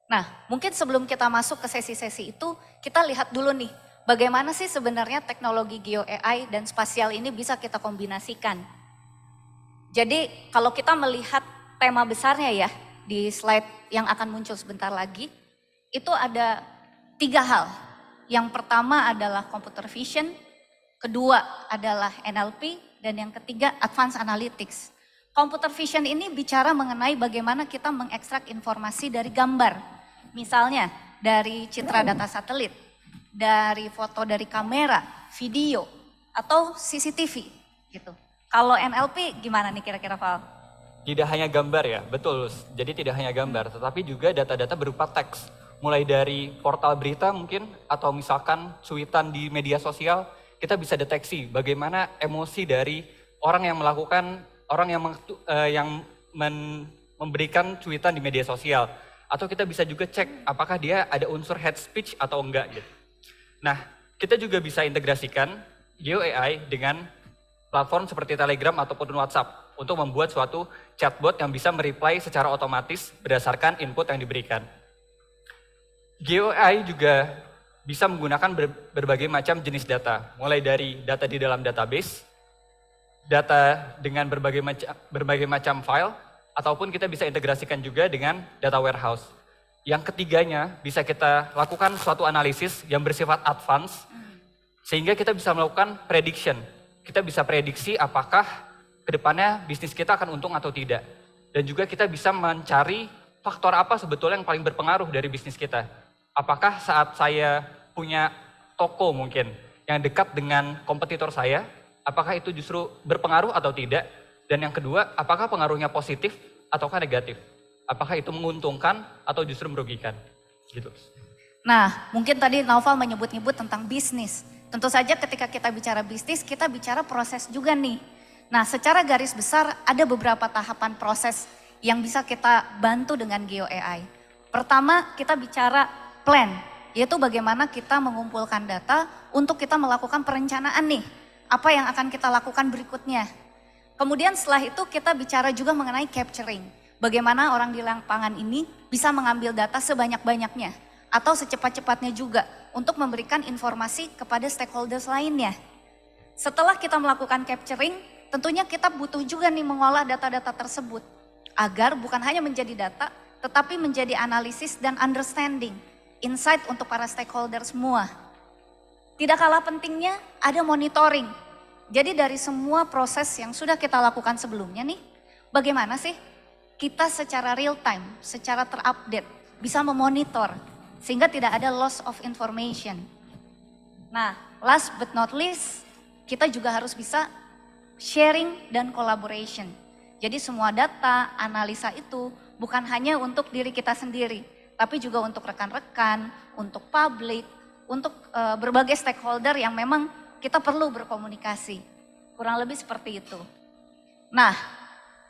Nah, mungkin sebelum kita masuk ke sesi-sesi itu, kita lihat dulu nih, bagaimana sih sebenarnya teknologi Geo AI dan spasial ini bisa kita kombinasikan. Jadi kalau kita melihat tema besarnya ya, di slide yang akan muncul sebentar lagi, itu ada 3 hal. Yang pertama adalah computer vision, kedua adalah NLP, dan yang ketiga advanced analytics. Computer vision ini bicara mengenai bagaimana kita mengekstrak informasi dari gambar. Misalnya dari citra data satelit, dari foto dari kamera, video, atau CCTV gitu. Kalau NLP gimana nih kira-kira Val? Tidak hanya gambar ya, betul. Jadi tidak hanya gambar, tetapi juga data-data berupa teks. Mulai dari portal berita mungkin, atau misalkan cuitan di media sosial, kita bisa deteksi bagaimana emosi dari orang yang melakukan, memberikan cuitan di media sosial. Atau kita bisa juga cek apakah dia ada unsur hate speech atau enggak gitu. Nah, kita juga bisa integrasikan Geo AI dengan platform seperti Telegram ataupun WhatsApp untuk membuat suatu chatbot yang bisa mereply secara otomatis berdasarkan input yang diberikan. Geo AI juga bisa menggunakan berbagai macam jenis data, mulai dari data di dalam database, data dengan berbagai macam file, ataupun kita bisa integrasikan juga dengan data warehouse. Yang ketiganya bisa kita lakukan suatu analisis yang bersifat advance, sehingga kita bisa melakukan prediction. Kita bisa prediksi apakah kedepannya bisnis kita akan untung atau tidak. Dan juga kita bisa mencari faktor apa sebetulnya yang paling berpengaruh dari bisnis kita. Apakah saat saya punya toko mungkin yang dekat dengan kompetitor saya, apakah itu justru berpengaruh atau tidak? Dan yang kedua, apakah pengaruhnya positif ataukah negatif? Apakah itu menguntungkan atau justru merugikan? Gitu. Nah, mungkin tadi Naufal menyebut-nyebut tentang bisnis. Tentu saja ketika kita bicara bisnis, kita bicara proses juga nih. Nah, secara garis besar ada beberapa tahapan proses yang bisa kita bantu dengan Geo AI. Pertama, kita bicara plan, yaitu bagaimana kita mengumpulkan data untuk kita melakukan perencanaan nih. Apa yang akan kita lakukan berikutnya. Kemudian setelah itu kita bicara juga mengenai capturing. Bagaimana orang di lapangan ini bisa mengambil data sebanyak-banyaknya atau secepat-cepatnya juga untuk memberikan informasi kepada stakeholders lainnya. Setelah kita melakukan capturing, tentunya kita butuh juga nih mengolah data-data tersebut agar bukan hanya menjadi data, tetapi menjadi analisis dan understanding, insight untuk para stakeholder semua. Tidak kalah pentingnya ada monitoring. Jadi dari semua proses yang sudah kita lakukan sebelumnya nih, bagaimana sih kita secara real time, secara terupdate bisa memonitor sehingga tidak ada loss of information. Nah, last but not least, kita juga harus bisa sharing dan collaboration. Jadi semua data, analisa itu bukan hanya untuk diri kita sendiri, tapi juga untuk rekan-rekan, untuk publik, untuk berbagai stakeholder yang memang kita perlu berkomunikasi. Kurang lebih seperti itu. Nah,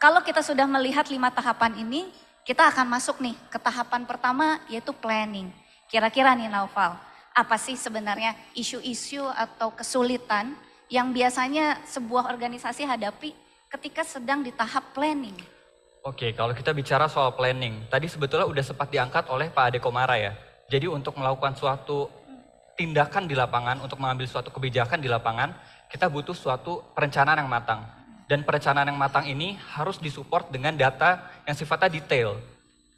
kalau kita sudah melihat 5 tahapan ini, kita akan masuk nih ke tahapan pertama yaitu planning. Kira-kira nih Naufal, apa sih sebenarnya isu-isu atau kesulitan yang biasanya sebuah organisasi hadapi ketika sedang di tahap planning? Oke, kalau kita bicara soal planning, tadi sebetulnya udah sempat diangkat oleh Pak Ade Komara ya. Jadi untuk melakukan suatu tindakan di lapangan, untuk mengambil suatu kebijakan di lapangan, kita butuh suatu perencanaan yang matang. Dan perencanaan yang matang ini harus disupport dengan data yang sifatnya detail.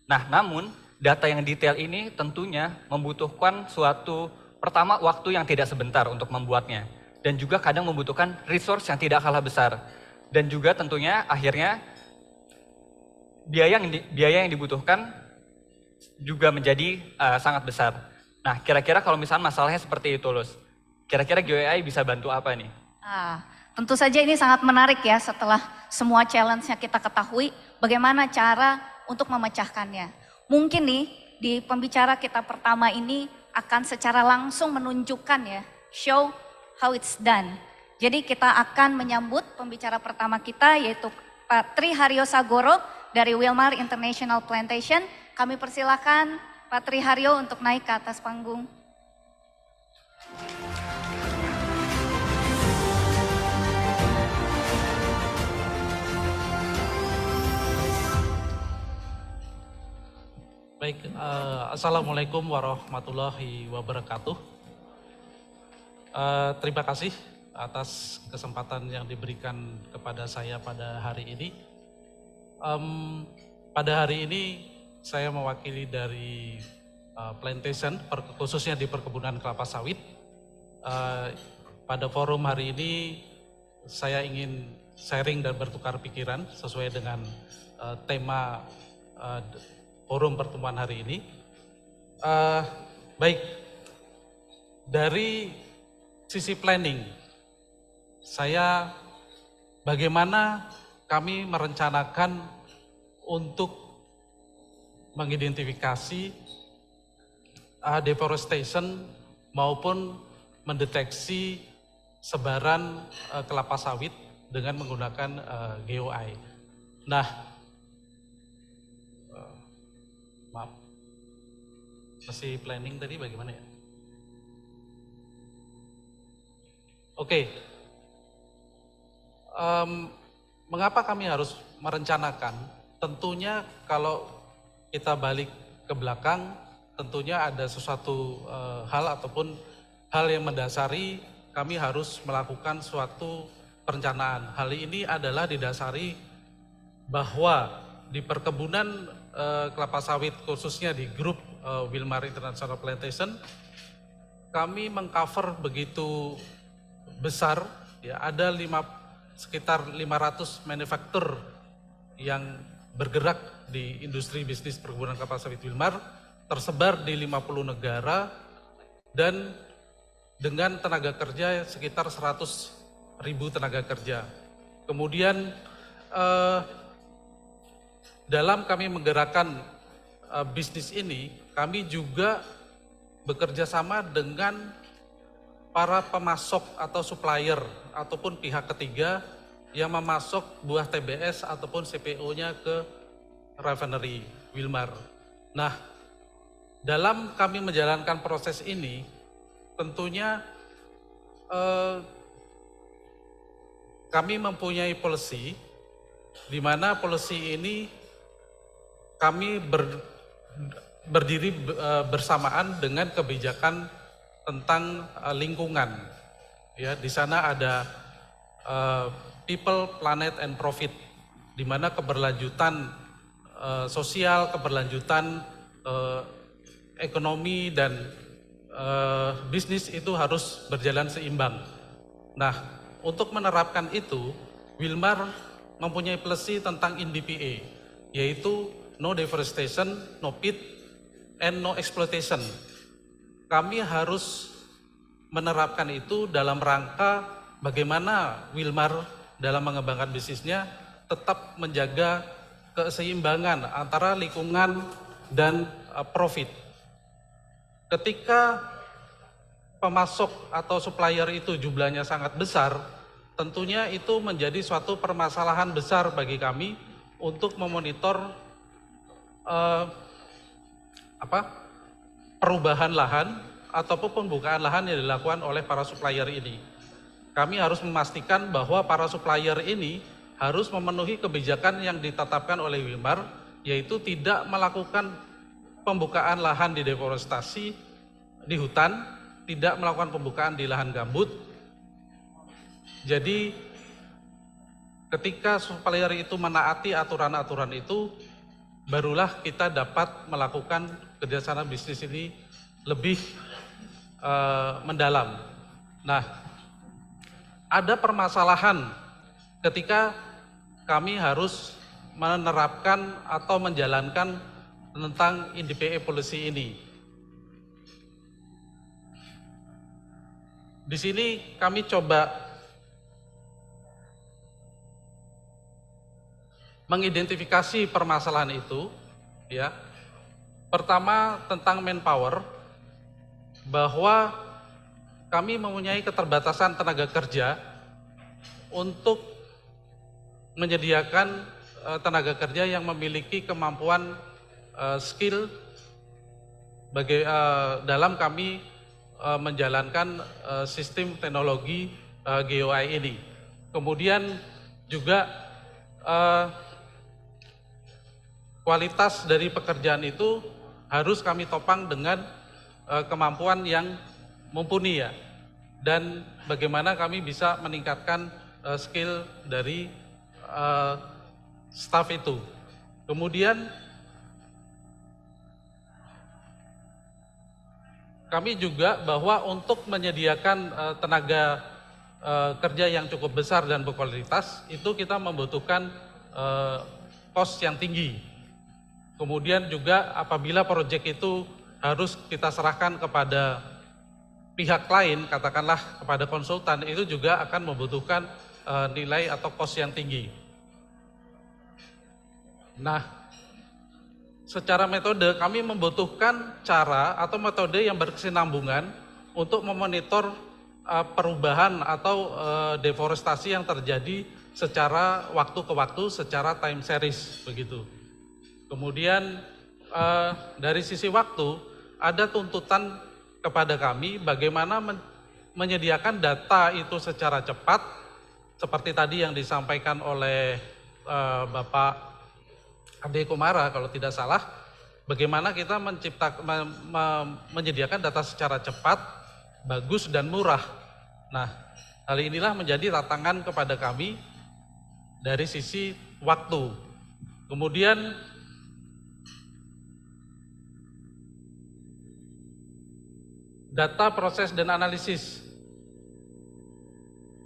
Nah, namun data yang detail ini tentunya membutuhkan suatu, pertama waktu yang tidak sebentar untuk membuatnya. Dan juga kadang membutuhkan resource yang tidak kalah besar. Dan juga tentunya akhirnya biaya yang dibutuhkan juga menjadi sangat besar. Nah, kira-kira kalau misalnya masalahnya seperti itu, Lus, kira-kira Geo AI bisa bantu apa nih? Tentu saja ini sangat menarik ya setelah semua challenge-nya kita ketahui, bagaimana cara untuk memecahkannya. Mungkin nih di pembicara kita pertama ini akan secara langsung menunjukkan ya, show how it's done. Jadi kita akan menyambut pembicara pertama kita yaitu Pak Tri Haryo Sagoro dari Wilmar International Plantation. Kami persilakan Pak Tri Haryo untuk naik ke atas panggung. Baik, Assalamualaikum warahmatullahi wabarakatuh. Terima kasih atas kesempatan yang diberikan kepada saya pada hari ini. Pada hari ini saya mewakili dari plantation, khususnya di perkebunan kelapa sawit. Pada forum hari ini saya ingin sharing dan bertukar pikiran sesuai dengan tema forum pertemuan hari ini. Baik, dari sisi planning, bagaimana kami merencanakan untuk mengidentifikasi deforestation maupun mendeteksi sebaran kelapa sawit dengan menggunakan GOI. Nah, maaf, masih planning tadi bagaimana ya? Oke, mengapa kami harus merencanakan? Tentunya kalau kita balik ke belakang, tentunya ada sesuatu hal ataupun hal yang mendasari kami harus melakukan suatu perencanaan. Hal ini adalah didasari bahwa di perkebunan kelapa sawit khususnya di grup Wilmar International Plantation, kami mengcover begitu besar, ya, ada sekitar 500 manufaktur yang bergerak di industri bisnis perkebunan kelapa sawit Wilmar, tersebar di 50 negara dan dengan tenaga kerja sekitar 100.000 tenaga kerja. Kemudian dalam kami menggerakkan bisnis ini, kami juga bekerja sama dengan para pemasok atau supplier ataupun pihak ketiga yang memasok buah TBS ataupun CPO-nya ke refinery Wilmar. Nah, dalam kami menjalankan proses ini, tentunya kami mempunyai policy, di mana policy ini kami berdiri bersamaan dengan kebijakan tentang lingkungan. Ya, di sana ada people, planet, and profit, di mana keberlanjutan sosial, keberlanjutan ekonomi dan bisnis itu harus berjalan seimbang. Nah, untuk menerapkan itu, Wilmar mempunyai policy tentang NDPA, yaitu no deforestation, no pit, and no exploitation. Kami harus menerapkan itu dalam rangka bagaimana Wilmar dalam mengembangkan bisnisnya tetap menjaga keseimbangan antara lingkungan dan profit. Ketika pemasok atau supplier itu jumlahnya sangat besar, tentunya itu menjadi suatu permasalahan besar bagi kami untuk memonitor perubahan lahan ataupun pembukaan lahan yang dilakukan oleh para supplier ini. Kami harus memastikan bahwa para supplier ini harus memenuhi kebijakan yang ditetapkan oleh Wilmar, yaitu tidak melakukan pembukaan lahan di deforestasi di hutan, tidak melakukan pembukaan di lahan gambut. Jadi ketika supplier itu menaati aturan-aturan itu, barulah kita dapat melakukan kerjasama bisnis ini lebih mendalam. Nah, ada permasalahan ketika kami harus menerapkan atau menjalankan tentang NDPA policy ini. Di sini kami coba mengidentifikasi permasalahan itu, ya. Pertama tentang manpower, bahwa kami mempunyai keterbatasan tenaga kerja untuk menyediakan tenaga kerja yang memiliki kemampuan skill dalam kami menjalankan sistem teknologi GOI ini. Kemudian juga kualitas dari pekerjaan itu harus kami topang dengan kemampuan yang mumpuni ya. Dan bagaimana kami bisa meningkatkan skill dari staff itu. Kemudian kami juga bahwa untuk menyediakan tenaga kerja yang cukup besar dan berkualitas, itu kita membutuhkan cost yang tinggi. Kemudian juga apabila proyek itu harus kita serahkan kepada pihak lain, katakanlah kepada konsultan, itu juga akan membutuhkan nilai atau cost yang tinggi. Nah, secara metode kami membutuhkan cara atau metode yang berkesinambungan untuk memonitor perubahan atau deforestasi yang terjadi secara waktu ke waktu, secara time series begitu. Kemudian dari sisi waktu ada tuntutan kepada kami bagaimana menyediakan data itu secara cepat, seperti tadi yang disampaikan oleh Bapak Ade Kumara kalau tidak salah, bagaimana kita menyediakan data secara cepat, bagus dan murah. Nah, hal inilah menjadi tantangan kepada kami dari sisi waktu. Kemudian data proses dan analisis.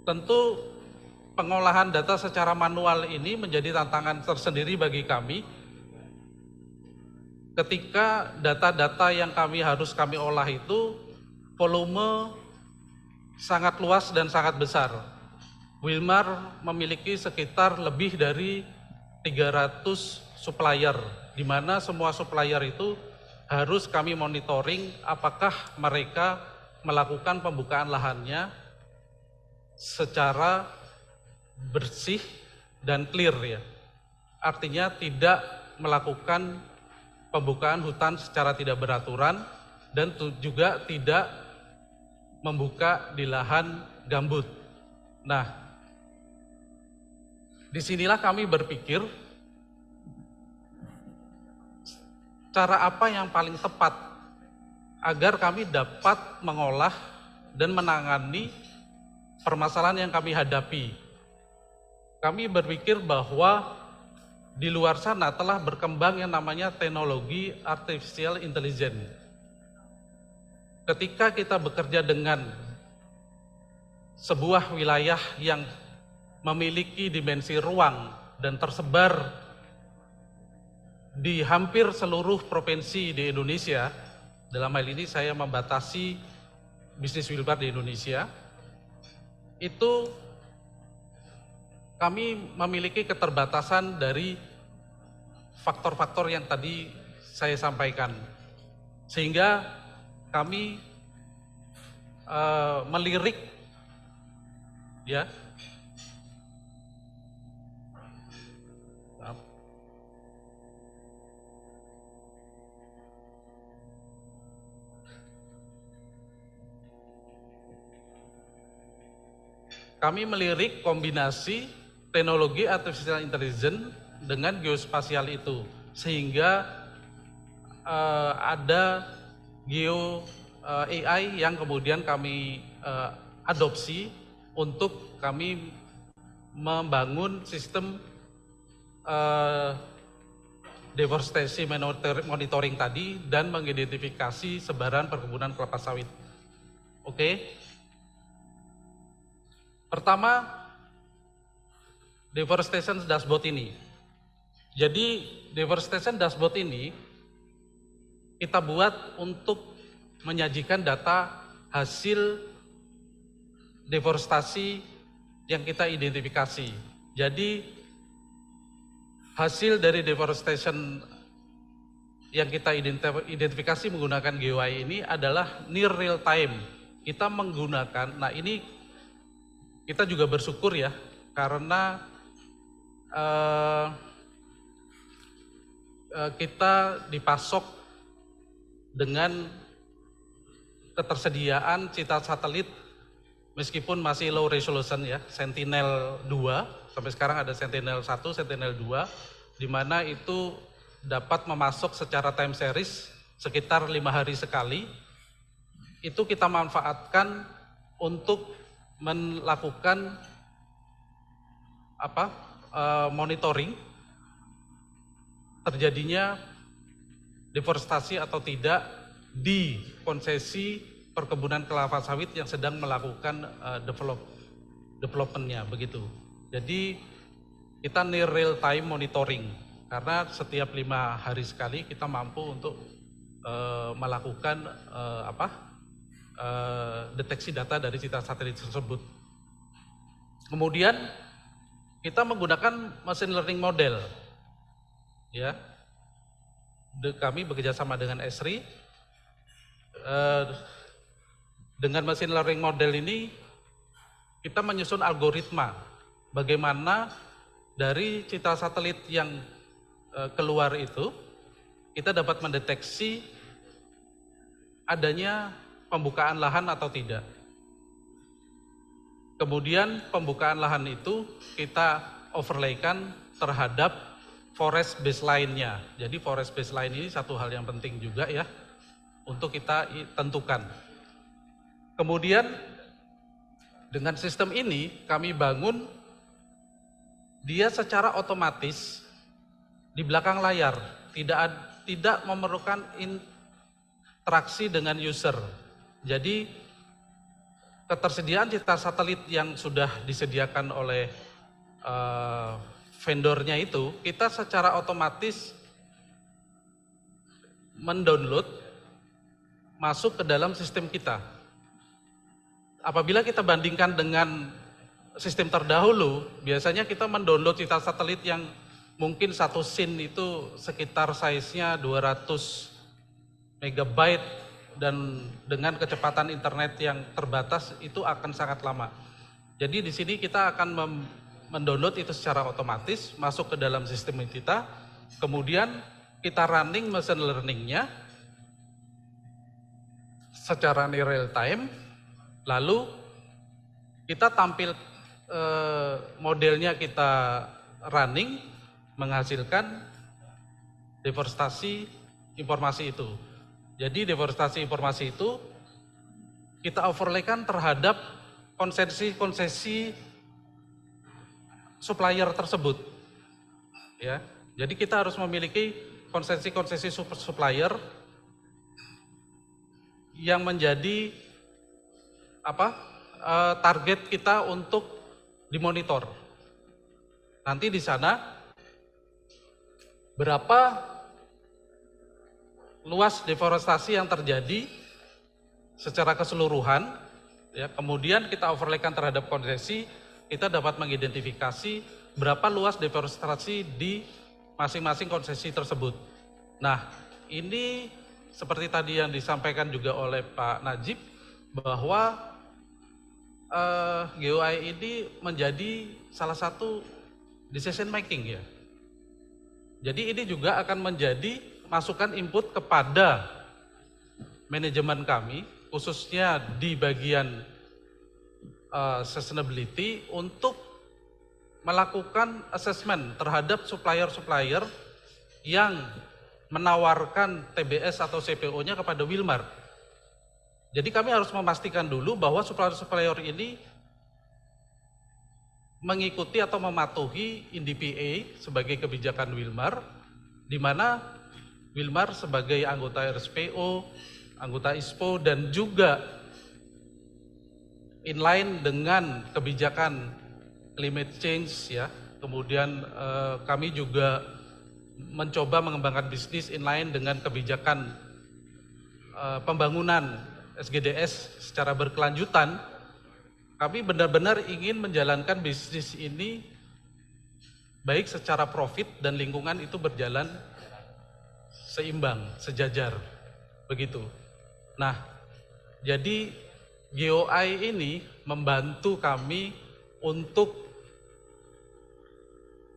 Tentu pengolahan data secara manual ini menjadi tantangan tersendiri bagi kami. Ketika data-data yang kami olah itu volume sangat luas dan sangat besar. Wilmar memiliki sekitar lebih dari 300 supplier, di mana semua supplier itu harus kami monitoring apakah mereka melakukan pembukaan lahannya secara bersih dan clear ya. Artinya tidak melakukan pembukaan hutan secara tidak beraturan dan juga tidak membuka di lahan gambut. Nah, disinilah kami berpikir cara apa yang paling tepat agar kami dapat mengolah dan menangani permasalahan yang kami hadapi. Kami berpikir bahwa di luar sana telah berkembang yang namanya teknologi artificial intelligence. Ketika kita bekerja dengan sebuah wilayah yang memiliki dimensi ruang dan tersebar di hampir seluruh provinsi di Indonesia, dalam hal ini saya membatasi bisnis Wilmar di Indonesia, itu kami memiliki keterbatasan dari faktor-faktor yang tadi saya sampaikan. Sehingga kami melirik ya. Kami melirik kombinasi teknologi artificial intelligence dengan geospasial itu, sehingga ada geo AI yang kemudian kami adopsi untuk kami membangun sistem deforestasi monitoring tadi dan mengidentifikasi sebaran perkebunan kelapa sawit. Oke. Pertama, deforestation dashboard ini. Jadi deforestation dashboard ini kita buat untuk menyajikan data hasil deforestasi yang kita identifikasi. Jadi hasil dari deforestation yang kita identifikasi menggunakan GeoEye ini adalah near real time. Kita menggunakan, nah ini kita juga bersyukur ya, karena kita dipasok dengan ketersediaan citra satelit meskipun masih low resolution ya, Sentinel-2, sampai sekarang ada Sentinel-1, Sentinel-2, di mana itu dapat memasok secara time series sekitar 5 hari sekali, itu kita manfaatkan untuk melakukan monitoring terjadinya deforestasi atau tidak di konsesi perkebunan kelapa sawit yang sedang melakukan developmentnya begitu. Jadi kita near real time monitoring karena setiap 5 hari sekali kita mampu untuk melakukan deteksi data dari citra satelit tersebut. Kemudian kita menggunakan machine learning model, ya. Kami bekerjasama dengan Esri. Dengan machine learning model ini kita menyusun algoritma bagaimana dari citra satelit yang keluar itu kita dapat mendeteksi adanya pembukaan lahan atau tidak. Kemudian pembukaan lahan itu kita overlaykan terhadap forest baseline-nya. Jadi forest baseline ini satu hal yang penting juga ya untuk kita tentukan. Kemudian dengan sistem ini kami bangun dia secara otomatis di belakang layar, tidak memerlukan interaksi dengan user. Jadi ketersediaan citra satelit yang sudah disediakan oleh vendornya itu, kita secara otomatis mendownload masuk ke dalam sistem kita. Apabila kita bandingkan dengan sistem terdahulu, biasanya kita mendownload citra satelit yang mungkin satu scene itu sekitar size-nya 200 megabyte dan dengan kecepatan internet yang terbatas itu akan sangat lama. Jadi di sini kita akan mendownload itu secara otomatis masuk ke dalam sistem kita, kemudian kita running machine learning-nya secara real time, lalu kita tampil modelnya kita running menghasilkan deforestasi informasi itu. Jadi deforestasi informasi itu kita overlaykan terhadap konsesi supplier tersebut. Ya. Jadi kita harus memiliki konsesi supplier yang menjadi target kita untuk dimonitor. Nanti di sana berapa luas deforestasi yang terjadi secara keseluruhan, ya, kemudian kita overlaykan terhadap konsesi, kita dapat mengidentifikasi berapa luas deforestasi di masing-masing konsesi tersebut. Nah, ini seperti tadi yang disampaikan juga oleh Pak Najib, bahwa GeoEye ini menjadi salah satu decision making ya. Jadi ini juga akan menjadi masukan input kepada manajemen kami, khususnya di bagian sustainability, untuk melakukan assessment terhadap supplier-supplier yang menawarkan TBS atau CPO-nya kepada Wilmar. Jadi kami harus memastikan dulu bahwa supplier-supplier ini mengikuti atau mematuhi INDPA sebagai kebijakan Wilmar, di mana Wilmar sebagai anggota RSPO, anggota ISPO, dan juga inline dengan kebijakan climate change ya. Kemudian kami juga mencoba mengembangkan bisnis inline dengan kebijakan pembangunan SGDS secara berkelanjutan. Kami benar-benar ingin menjalankan bisnis ini baik secara profit dan lingkungan itu berjalan seimbang, sejajar, begitu. Nah, jadi GeoEye ini membantu kami untuk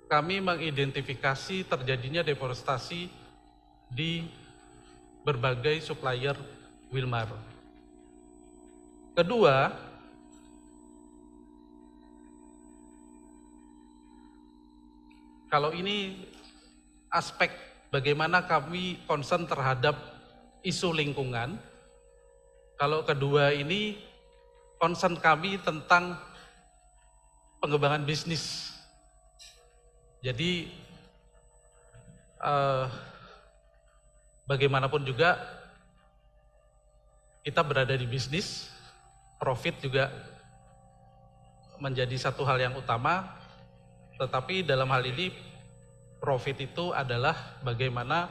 kami mengidentifikasi terjadinya deforestasi di berbagai supplier Wilmar. Kedua, kalau ini aspek bagaimana kami concern terhadap isu lingkungan. Kalau kedua ini concern kami tentang pengembangan bisnis. Jadi bagaimanapun juga kita berada di bisnis, profit juga menjadi satu hal yang utama, tetapi dalam hal ini profit itu adalah bagaimana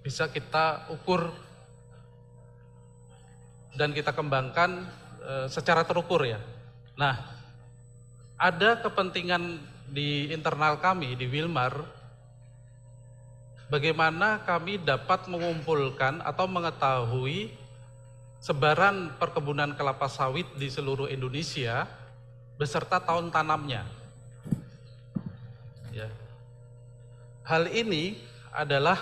bisa kita ukur dan kita kembangkan secara terukur ya. Nah, ada kepentingan di internal kami di Wilmar, bagaimana kami dapat mengumpulkan atau mengetahui sebaran perkebunan kelapa sawit di seluruh Indonesia beserta tahun tanamnya. Ya. Hal ini adalah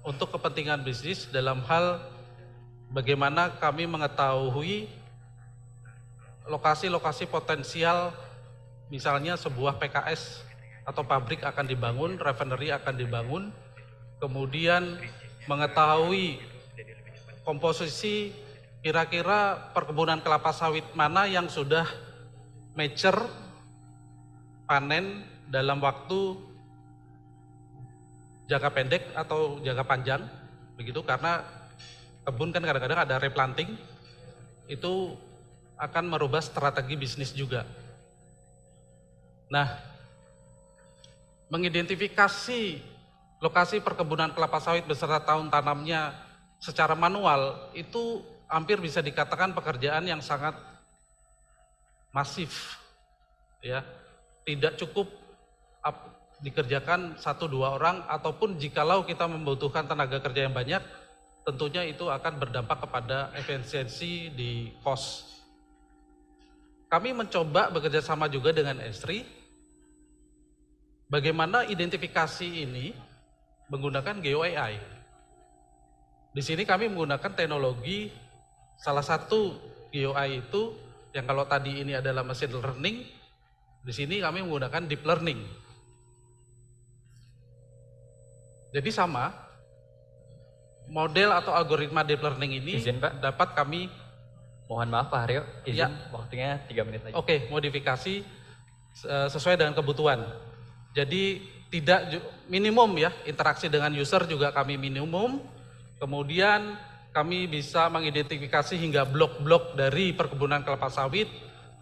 untuk kepentingan bisnis dalam hal bagaimana kami mengetahui lokasi-lokasi potensial, misalnya sebuah PKS atau pabrik akan dibangun, refinery akan dibangun, kemudian mengetahui komposisi kira-kira perkebunan kelapa sawit mana yang sudah mature, panen dalam waktu jangka pendek atau jangka panjang, begitu, karena kebun kan kadang-kadang ada replanting, itu akan merubah strategi bisnis juga. Nah, mengidentifikasi lokasi perkebunan kelapa sawit beserta tahun tanamnya secara manual itu hampir bisa dikatakan pekerjaan yang sangat masif, ya. Tidak cukup dikerjakan 1-2 orang, ataupun jikalau kita membutuhkan tenaga kerja yang banyak, tentunya itu akan berdampak kepada efisiensi di cost. Kami mencoba bekerja sama juga dengan Esri, bagaimana identifikasi ini menggunakan GeoAI. Di sini kami menggunakan teknologi, salah satu GeoAI itu yang kalau tadi ini adalah machine learning, di sini kami menggunakan deep learning. Jadi sama, model atau algoritma deep learning ini Izin, Pak. dapat kami, Mohon maaf Pak Haryo, izin Ya. waktunya 3 menit lagi. oke, modifikasi sesuai dengan kebutuhan. Jadi tidak minimum ya, interaksi dengan user juga kami minimum. Kemudian kami bisa mengidentifikasi hingga blok-blok dari perkebunan kelapa sawit.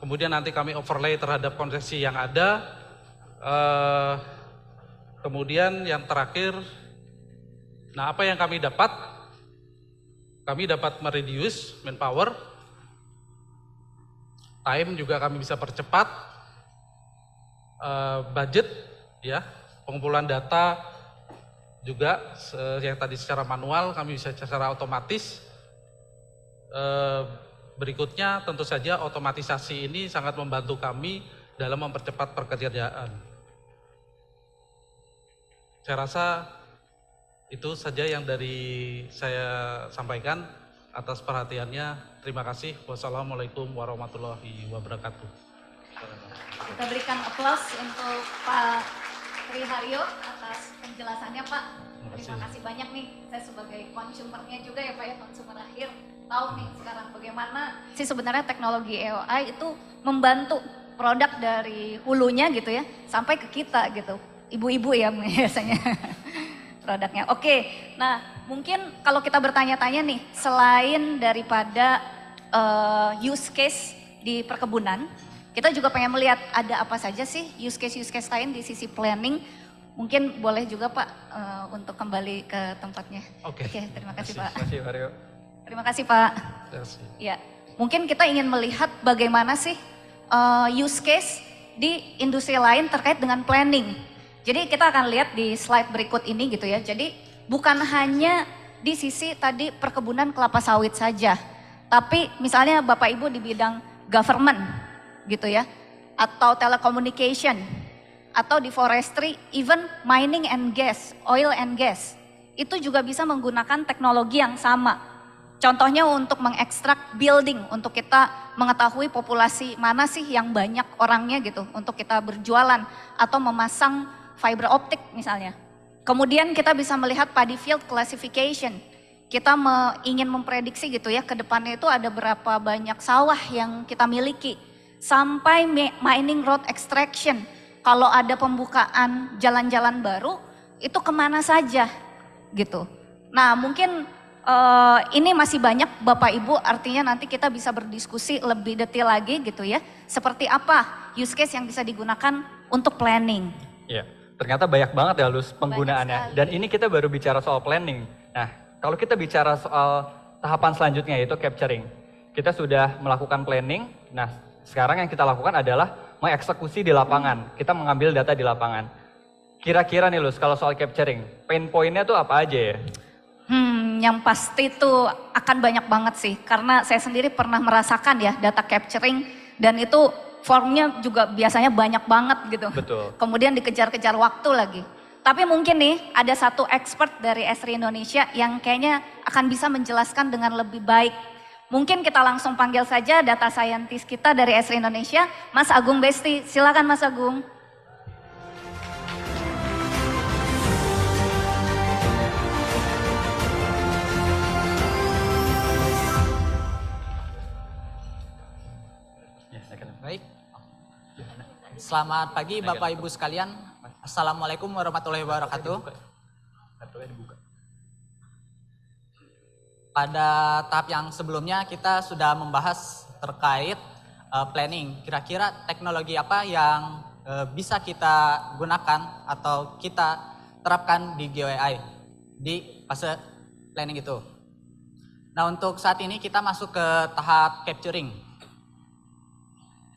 Kemudian nanti kami overlay terhadap konsesi yang ada. Kemudian yang terakhir, nah apa yang kami dapat? Kami dapat mereduce manpower, time juga kami bisa percepat, budget ya, pengumpulan data juga yang tadi secara manual kami bisa secara otomatis. Berikutnya tentu saja otomatisasi ini sangat membantu kami dalam mempercepat pekerjaan. Saya rasa itu saja yang dari saya sampaikan. Atas perhatiannya, terima kasih. Wassalamualaikum warahmatullahi wabarakatuh. Kita berikan aplaus untuk Pak Tri Haryo atas penjelasannya Pak. Terima kasih banyak nih, saya sebagai konsumernya juga ya Pak ya, konsumer akhir, tahu nih sekarang bagaimana sih sebenarnya teknologi AI itu membantu produk dari hulunya gitu ya, sampai ke kita gitu, ibu-ibu ya biasanya produknya. Oke, nah mungkin kalau kita bertanya-tanya nih, selain daripada use case di perkebunan, kita juga pengen melihat ada apa saja sih use case lain di sisi planning. Mungkin boleh juga Pak untuk kembali ke tempatnya. Oke. Terima kasih Pak. Terima kasih Pak Haryo. Terima kasih Pak. Terima kasih. Ya, mungkin kita ingin melihat bagaimana sih use case di industri lain terkait dengan planning. Jadi kita akan lihat di slide berikut ini gitu ya. Jadi bukan hanya di sisi tadi perkebunan kelapa sawit saja, tapi misalnya Bapak Ibu di bidang government gitu ya, atau telecommunication, atau di forestry, even mining and gas, oil and gas, itu juga bisa menggunakan teknologi yang sama. Contohnya untuk mengekstrak building, untuk kita mengetahui populasi mana sih yang banyak orangnya gitu, untuk kita berjualan atau memasang fiber optik misalnya. Kemudian kita bisa melihat paddy field classification. Kita ingin memprediksi gitu ya, ke depannya itu ada berapa banyak sawah yang kita miliki. Sampai mining road extraction, kalau ada pembukaan jalan-jalan baru, itu kemana saja gitu. Nah mungkin ini masih banyak Bapak Ibu, artinya nanti kita bisa berdiskusi lebih detail lagi gitu ya. Seperti apa use case yang bisa digunakan untuk planning. Iya, ternyata banyak banget ya Luz penggunaannya. Dan ini kita baru bicara soal planning. Nah, kalau kita bicara soal tahapan selanjutnya yaitu capturing. Kita sudah melakukan planning, nah sekarang yang kita lakukan adalah mengeksekusi di lapangan. Kita mengambil data di lapangan. Kira-kira nih Luz, kalau soal capturing, pain point-nya tuh apa aja ya? Yang pasti itu akan banyak banget sih, karena saya sendiri pernah merasakan ya data capturing dan itu formnya juga biasanya banyak banget gitu. Betul. Kemudian dikejar-kejar waktu lagi. Tapi mungkin nih ada satu expert dari Esri Indonesia yang kayaknya akan bisa menjelaskan dengan lebih baik. Mungkin kita langsung panggil saja data scientist kita dari Esri Indonesia, Mas Agung Besti. Silakan Mas Agung. Baik. Selamat pagi Bapak Ibu sekalian. Assalamualaikum warahmatullahi wabarakatuh. Pada tahap yang sebelumnya kita sudah membahas terkait planning. Kira-kira teknologi apa yang bisa kita gunakan atau kita terapkan di GeoAI di fase planning itu. Nah, untuk saat ini kita masuk ke tahap capturing.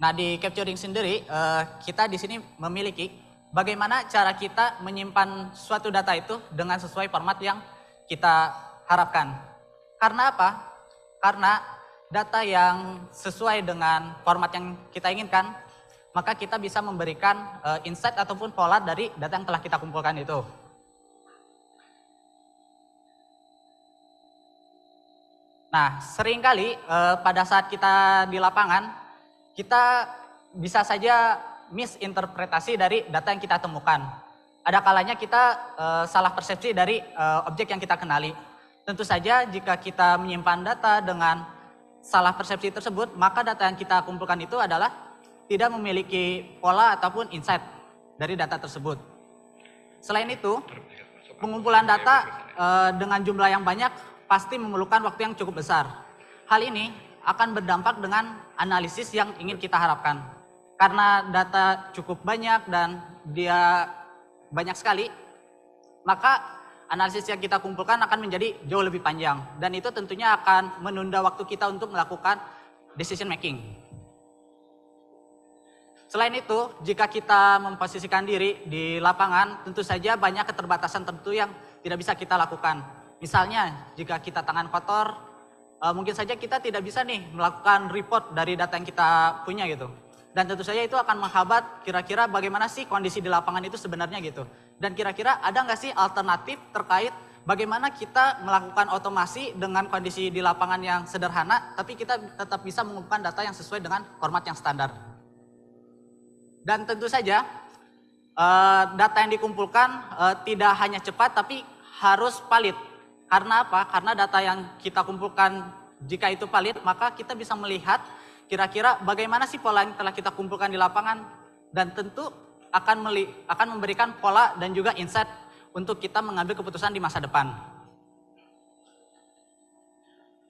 Nah, di capturing sendiri kita di sini memiliki bagaimana cara kita menyimpan suatu data itu dengan sesuai format yang kita harapkan. Karena apa? Karena data yang sesuai dengan format yang kita inginkan, maka kita bisa memberikan insight ataupun pola dari data yang telah kita kumpulkan itu. Nah, seringkali pada saat kita di lapangan, kita bisa saja misinterpretasi dari data yang kita temukan. Ada kalanya kita salah persepsi dari objek yang kita kenali. Tentu saja jika kita menyimpan data dengan salah persepsi tersebut, maka data yang kita kumpulkan itu adalah tidak memiliki pola ataupun insight dari data tersebut. Selain itu, pengumpulan data dengan jumlah yang banyak pasti memerlukan waktu yang cukup besar. Hal ini akan berdampak dengan analisis yang ingin kita harapkan. Karena data cukup banyak dan dia banyak sekali, maka analisis yang kita kumpulkan akan menjadi jauh lebih panjang. Dan itu tentunya akan menunda waktu kita untuk melakukan decision making. Selain itu, jika kita memposisikan diri di lapangan, tentu saja banyak keterbatasan tertentu yang tidak bisa kita lakukan. Misalnya, jika kita tangan kotor, mungkin saja kita tidak bisa nih melakukan report dari data yang kita punya gitu. Dan tentu saja itu akan menghambat kira-kira bagaimana sih kondisi di lapangan itu sebenarnya gitu. Dan kira-kira ada nggak sih alternatif terkait bagaimana kita melakukan otomasi dengan kondisi di lapangan yang sederhana, tapi kita tetap bisa mengumpulkan data yang sesuai dengan format yang standar. Dan tentu saja data yang dikumpulkan tidak hanya cepat tapi harus valid. Karena apa? Karena data yang kita kumpulkan jika itu valid, maka kita bisa melihat kira-kira bagaimana sih pola yang telah kita kumpulkan di lapangan, dan tentu akan memberikan pola dan juga insight untuk kita mengambil keputusan di masa depan.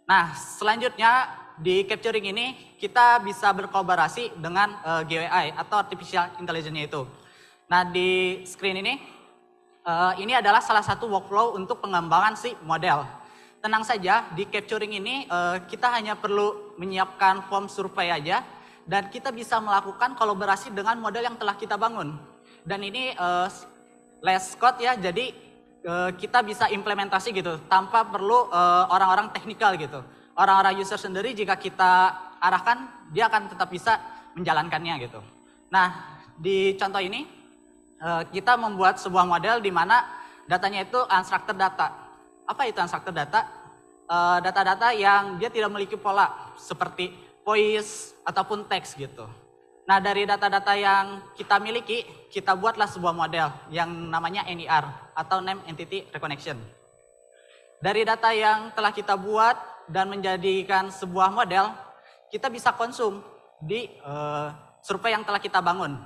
Nah, selanjutnya di capturing ini kita bisa berkolaborasi dengan GeoAI atau Artificial Intelligence itu. Nah, di screen ini adalah salah satu workflow untuk pengembangan si model. Tenang saja, di capturing ini kita hanya perlu menyiapkan form survei aja dan kita bisa melakukan kolaborasi dengan model yang telah kita bangun. Dan ini less code ya, jadi kita bisa implementasi gitu tanpa perlu orang-orang teknikal gitu. Orang-orang user sendiri jika kita arahkan, dia akan tetap bisa menjalankannya gitu. Nah, di contoh ini kita membuat sebuah model di mana datanya itu unstructured data. Apa itu unstructured data? Data-data yang dia tidak memiliki pola seperti voice ataupun teks gitu. Nah, dari data-data yang kita miliki, kita buatlah sebuah model yang namanya NER atau Name Entity Recognition. Dari data yang telah kita buat dan menjadikan sebuah model, kita bisa konsum di survei yang telah kita bangun.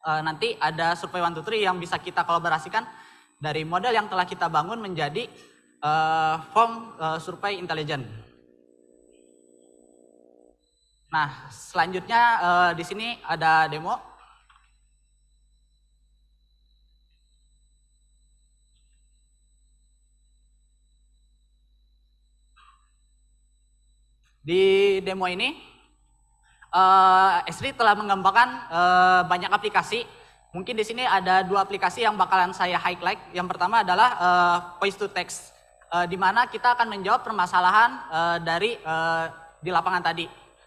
Nanti ada survei 1, 2, 3 yang bisa kita kolaborasikan dari model yang telah kita bangun menjadi form survei intelijen. Nah, selanjutnya di sini ada demo. Di demo ini, Esri telah mengembangkan banyak aplikasi. Mungkin di sini ada 2 aplikasi yang bakalan saya highlight. Yang pertama adalah voice to text, di mana kita akan menjawab permasalahan dari di lapangan tadi.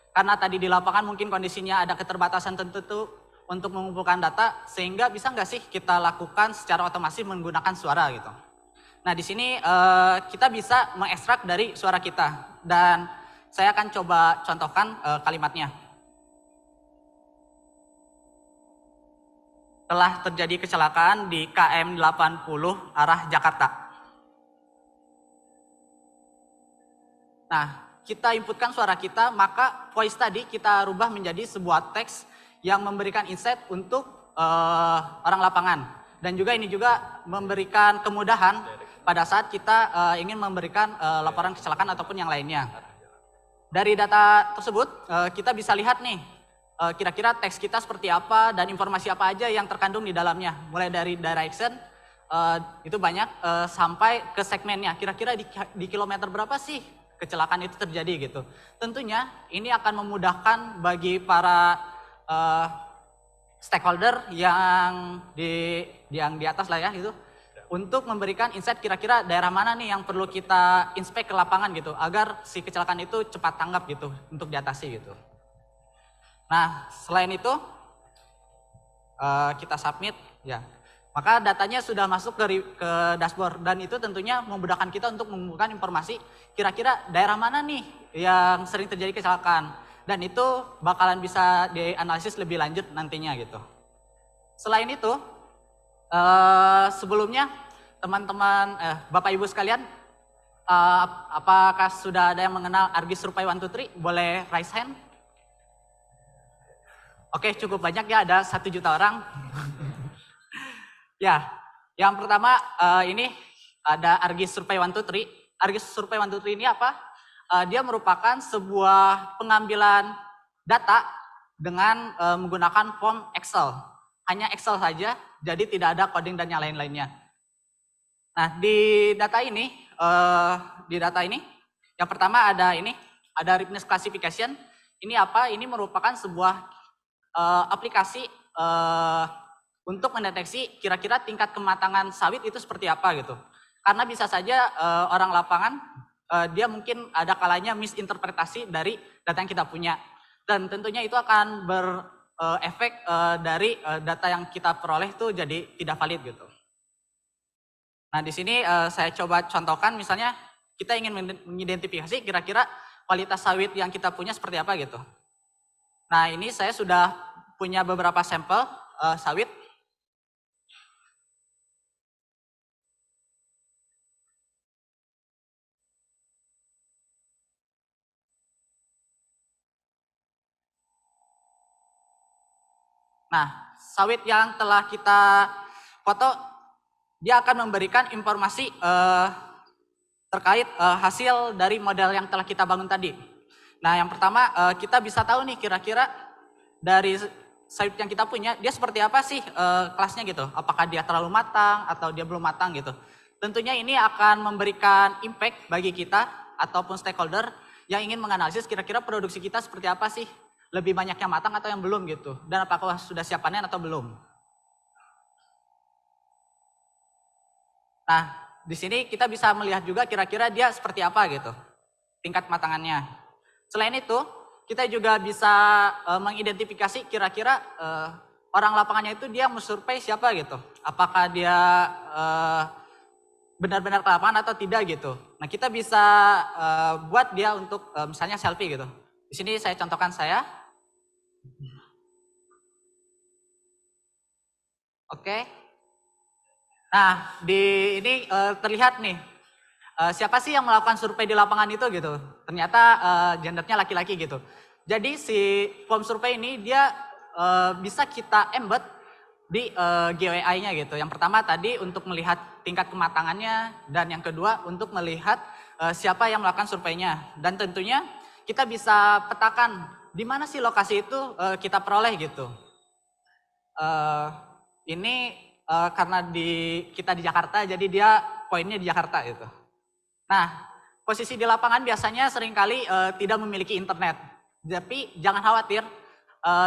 Karena tadi di lapangan mungkin kondisinya ada keterbatasan tertentu untuk mengumpulkan data, sehingga bisa nggak sih kita lakukan secara otomatis menggunakan suara gitu. Nah, di sini kita bisa mengekstrak dari suara kita, dan saya akan coba contohkan kalimatnya. Telah terjadi kecelakaan di KM 80 arah Jakarta. Nah, kita inputkan suara kita, maka voice tadi kita rubah menjadi sebuah teks yang memberikan insight untuk orang lapangan. Dan juga ini juga memberikan kemudahan pada saat kita ingin memberikan laporan kecelakaan ataupun yang lainnya. Dari data tersebut kita bisa lihat nih kira-kira teks kita seperti apa dan informasi apa aja yang terkandung di dalamnya. Mulai dari direction itu banyak sampai ke segmennya. Kira-kira di kilometer berapa sih kecelakaan itu terjadi gitu. Tentunya ini akan memudahkan bagi para stakeholder yang di atas lah ya gitu, untuk memberikan insight kira-kira daerah mana nih yang perlu kita inspek ke lapangan gitu, agar si kecelakaan itu cepat tanggap gitu untuk diatasi gitu. Nah, selain itu kita submit ya, maka datanya sudah masuk ke dashboard, dan itu tentunya memudahkan kita untuk mengumpulkan informasi kira-kira daerah mana nih yang sering terjadi kecelakaan, dan itu bakalan bisa dianalisis lebih lanjut nantinya gitu. Selain itu, sebelumnya teman-teman, Bapak Ibu sekalian, apakah sudah ada yang mengenal ARGIS Survey 1, 2, 3? Boleh raise hand? Oke, cukup banyak ya, ada 1 juta orang. Ya, yang pertama ini ada ARGIS Survey 1, 2, 3. ARGIS Survey 1, 2, 3 ini apa? Dia merupakan sebuah pengambilan data dengan menggunakan form Excel. Hanya Excel saja, jadi tidak ada coding dan yang lain-lainnya. Nah, di data ini, yang pertama ada Ripeness Classification. Ini apa? Ini merupakan sebuah aplikasi untuk mendeteksi kira-kira tingkat kematangan sawit itu seperti apa gitu. Karena bisa saja orang lapangan dia mungkin ada kalanya misinterpretasi dari data yang kita punya, dan tentunya itu akan berefek dari data yang kita peroleh itu jadi tidak valid gitu. Nah, di sini saya coba contohkan, misalnya kita ingin mengidentifikasi kira-kira kualitas sawit yang kita punya seperti apa gitu. Nah, ini saya sudah punya beberapa sampel sawit. Nah, sawit yang telah kita foto, dia akan memberikan informasi terkait hasil dari model yang telah kita bangun tadi. Nah, yang pertama kita bisa tahu nih kira-kira dari sawit yang kita punya, dia seperti apa sih kelasnya gitu. Apakah dia terlalu matang atau dia belum matang gitu. Tentunya ini akan memberikan impact bagi kita ataupun stakeholder yang ingin menganalisis kira-kira produksi kita seperti apa sih. Lebih banyak yang matang atau yang belum gitu. Dan apakah sudah siap panen atau belum. Nah, di sini kita bisa melihat juga kira-kira dia seperti apa gitu. Tingkat matangannya. Selain itu, kita juga bisa mengidentifikasi kira-kira orang lapangannya itu dia mensurvei siapa gitu. Apakah dia benar-benar ke lapangan atau tidak gitu. Nah, kita bisa buat dia untuk misalnya selfie gitu. Di sini saya contohkan saya. Oke. Nah, di ini terlihat nih siapa sih yang melakukan survei di lapangan itu gitu. Ternyata gendernya laki-laki gitu. Jadi si form survei ini dia bisa kita embed di GUI-nya gitu. Yang pertama tadi untuk melihat tingkat kematangannya dan yang kedua untuk melihat siapa yang melakukan surveinya. Dan tentunya kita bisa petakan di mana sih lokasi itu kita peroleh gitu. Ini karena kita di Jakarta, jadi dia poinnya di Jakarta gitu. Nah, posisi di lapangan biasanya seringkali tidak memiliki internet. Tapi jangan khawatir,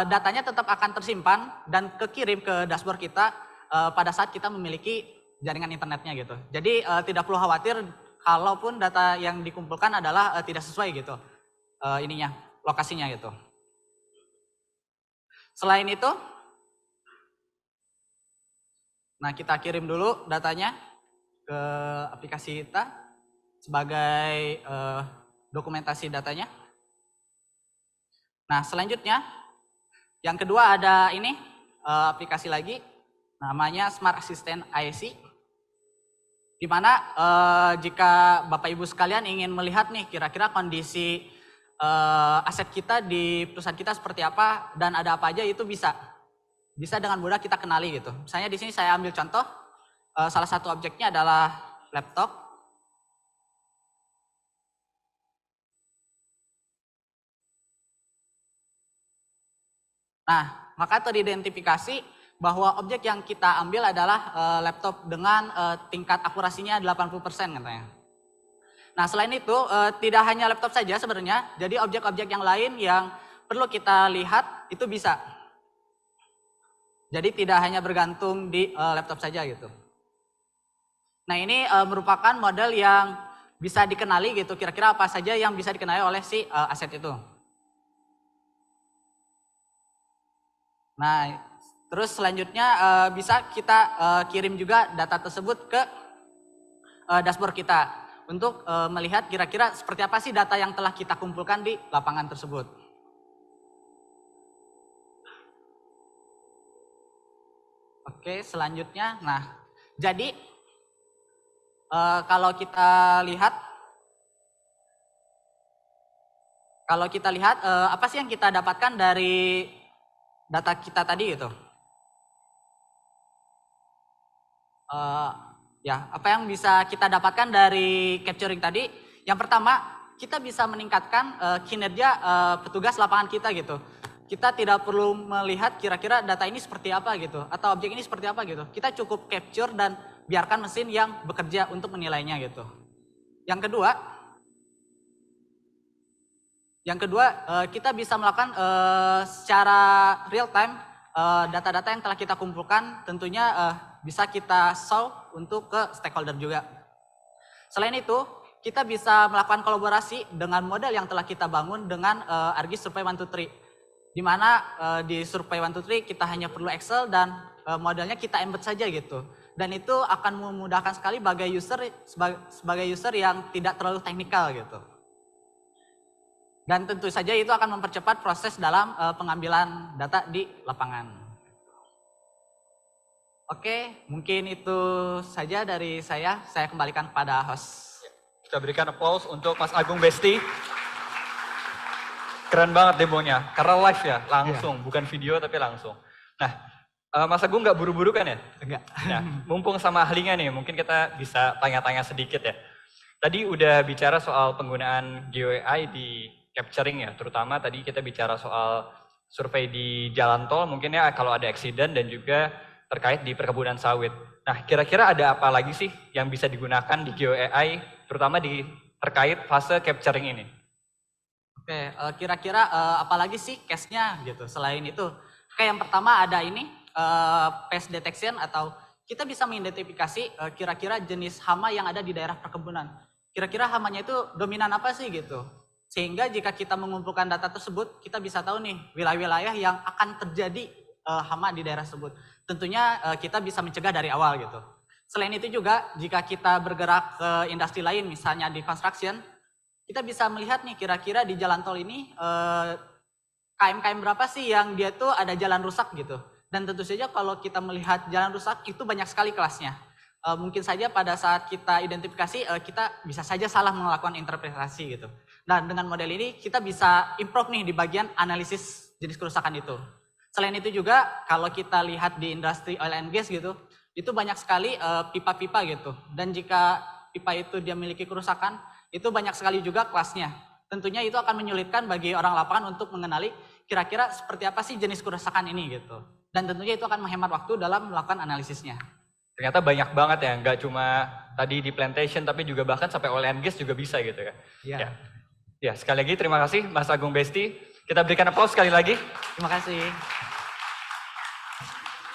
datanya tetap akan tersimpan dan kekirim ke dashboard kita pada saat kita memiliki jaringan internetnya gitu. Jadi tidak perlu khawatir kalaupun data yang dikumpulkan adalah tidak sesuai gitu lokasinya gitu. Selain itu, nah kita kirim dulu datanya ke aplikasi kita sebagai dokumentasi datanya. Nah selanjutnya, yang kedua ada ini aplikasi lagi namanya Smart Assistant IC. Di mana jika Bapak Ibu sekalian ingin melihat nih kira-kira kondisi aset kita di perusahaan kita seperti apa dan ada apa aja itu bisa dengan mudah kita kenali gitu. Misalnya di sini saya ambil contoh, salah satu objeknya adalah laptop. Nah, maka teridentifikasi bahwa objek yang kita ambil adalah laptop dengan tingkat akurasinya 80% katanya. Nah, selain itu tidak hanya laptop saja sebenarnya, jadi objek-objek yang lain yang perlu kita lihat itu bisa. Jadi tidak hanya bergantung di laptop saja gitu. Nah ini merupakan model yang bisa dikenali gitu, kira-kira apa saja yang bisa dikenali oleh si aset itu. Nah terus selanjutnya bisa kita kirim juga data tersebut ke dashboard kita untuk melihat kira-kira seperti apa sih data yang telah kita kumpulkan di lapangan tersebut. Oke, selanjutnya, nah, jadi kalau kita lihat apa sih yang kita dapatkan dari data kita tadi gitu? Ya, apa yang bisa kita dapatkan dari capturing tadi? Yang pertama, kita bisa meningkatkan kinerja petugas lapangan kita gitu. Kita tidak perlu melihat kira-kira data ini seperti apa gitu, atau objek ini seperti apa gitu. Kita cukup capture dan biarkan mesin yang bekerja untuk menilainya gitu. Yang kedua kita bisa melakukan secara real time data-data yang telah kita kumpulkan tentunya bisa kita show untuk ke stakeholder juga. Selain itu, kita bisa melakukan kolaborasi dengan model yang telah kita bangun dengan ArcGIS Survey 123. Di mana di Survey 123 kita hanya perlu Excel dan modelnya kita embed saja gitu. Dan itu akan memudahkan sekali sebagai user yang tidak terlalu teknikal gitu. Dan tentu saja itu akan mempercepat proses dalam pengambilan data di lapangan. Oke, mungkin itu saja dari saya. Saya kembalikan kepada host. Kita berikan applause untuk Mas Agung Besti. Keren banget demonya, karena live ya, langsung, bukan video tapi langsung. Nah, Mas Agung nggak buru-buru kan ya? Enggak. Nah, mumpung sama ahlinya nih, mungkin kita bisa tanya-tanya sedikit ya. Tadi udah bicara soal penggunaan GUI di capturing ya, terutama tadi kita bicara soal survei di jalan tol, mungkin ya kalau ada accident dan juga terkait di perkebunan sawit. Nah, kira-kira ada apa lagi sih yang bisa digunakan di GUI, terutama di terkait fase capturing ini? Oke, kira-kira apalagi sih case-nya gitu selain itu? Oke, yang pertama ada ini pest detection atau kita bisa mengidentifikasi kira-kira jenis hama yang ada di daerah perkebunan. Kira-kira hamanya itu dominan apa sih gitu? Sehingga jika kita mengumpulkan data tersebut, kita bisa tahu nih wilayah-wilayah yang akan terjadi hama di daerah tersebut. Tentunya kita bisa mencegah dari awal gitu. Selain itu juga jika kita bergerak ke industri lain, misalnya di construction, kita bisa melihat nih kira-kira di jalan tol ini KM-KM berapa sih yang dia tuh ada jalan rusak gitu. Dan tentu saja kalau kita melihat jalan rusak itu banyak sekali kelasnya. Mungkin saja pada saat kita identifikasi kita bisa saja salah melakukan interpretasi gitu. Nah dengan model ini kita bisa improve nih di bagian analisis jenis kerusakan itu. Selain itu juga kalau kita lihat di industri oil and gas gitu, itu banyak sekali pipa-pipa gitu. Dan jika pipa itu dia memiliki kerusakan, itu banyak sekali juga kelasnya. Tentunya itu akan menyulitkan bagi orang lapangan untuk mengenali kira-kira seperti apa sih jenis kerusakan ini gitu. Dan tentunya itu akan menghemat waktu dalam melakukan analisisnya. Ternyata banyak banget ya, nggak cuma tadi di plantation, tapi juga bahkan sampai oil and gas juga bisa gitu ya. Iya. Ya, sekali lagi terima kasih Mas Agung Besti. Kita berikan aplaus sekali lagi. Terima kasih.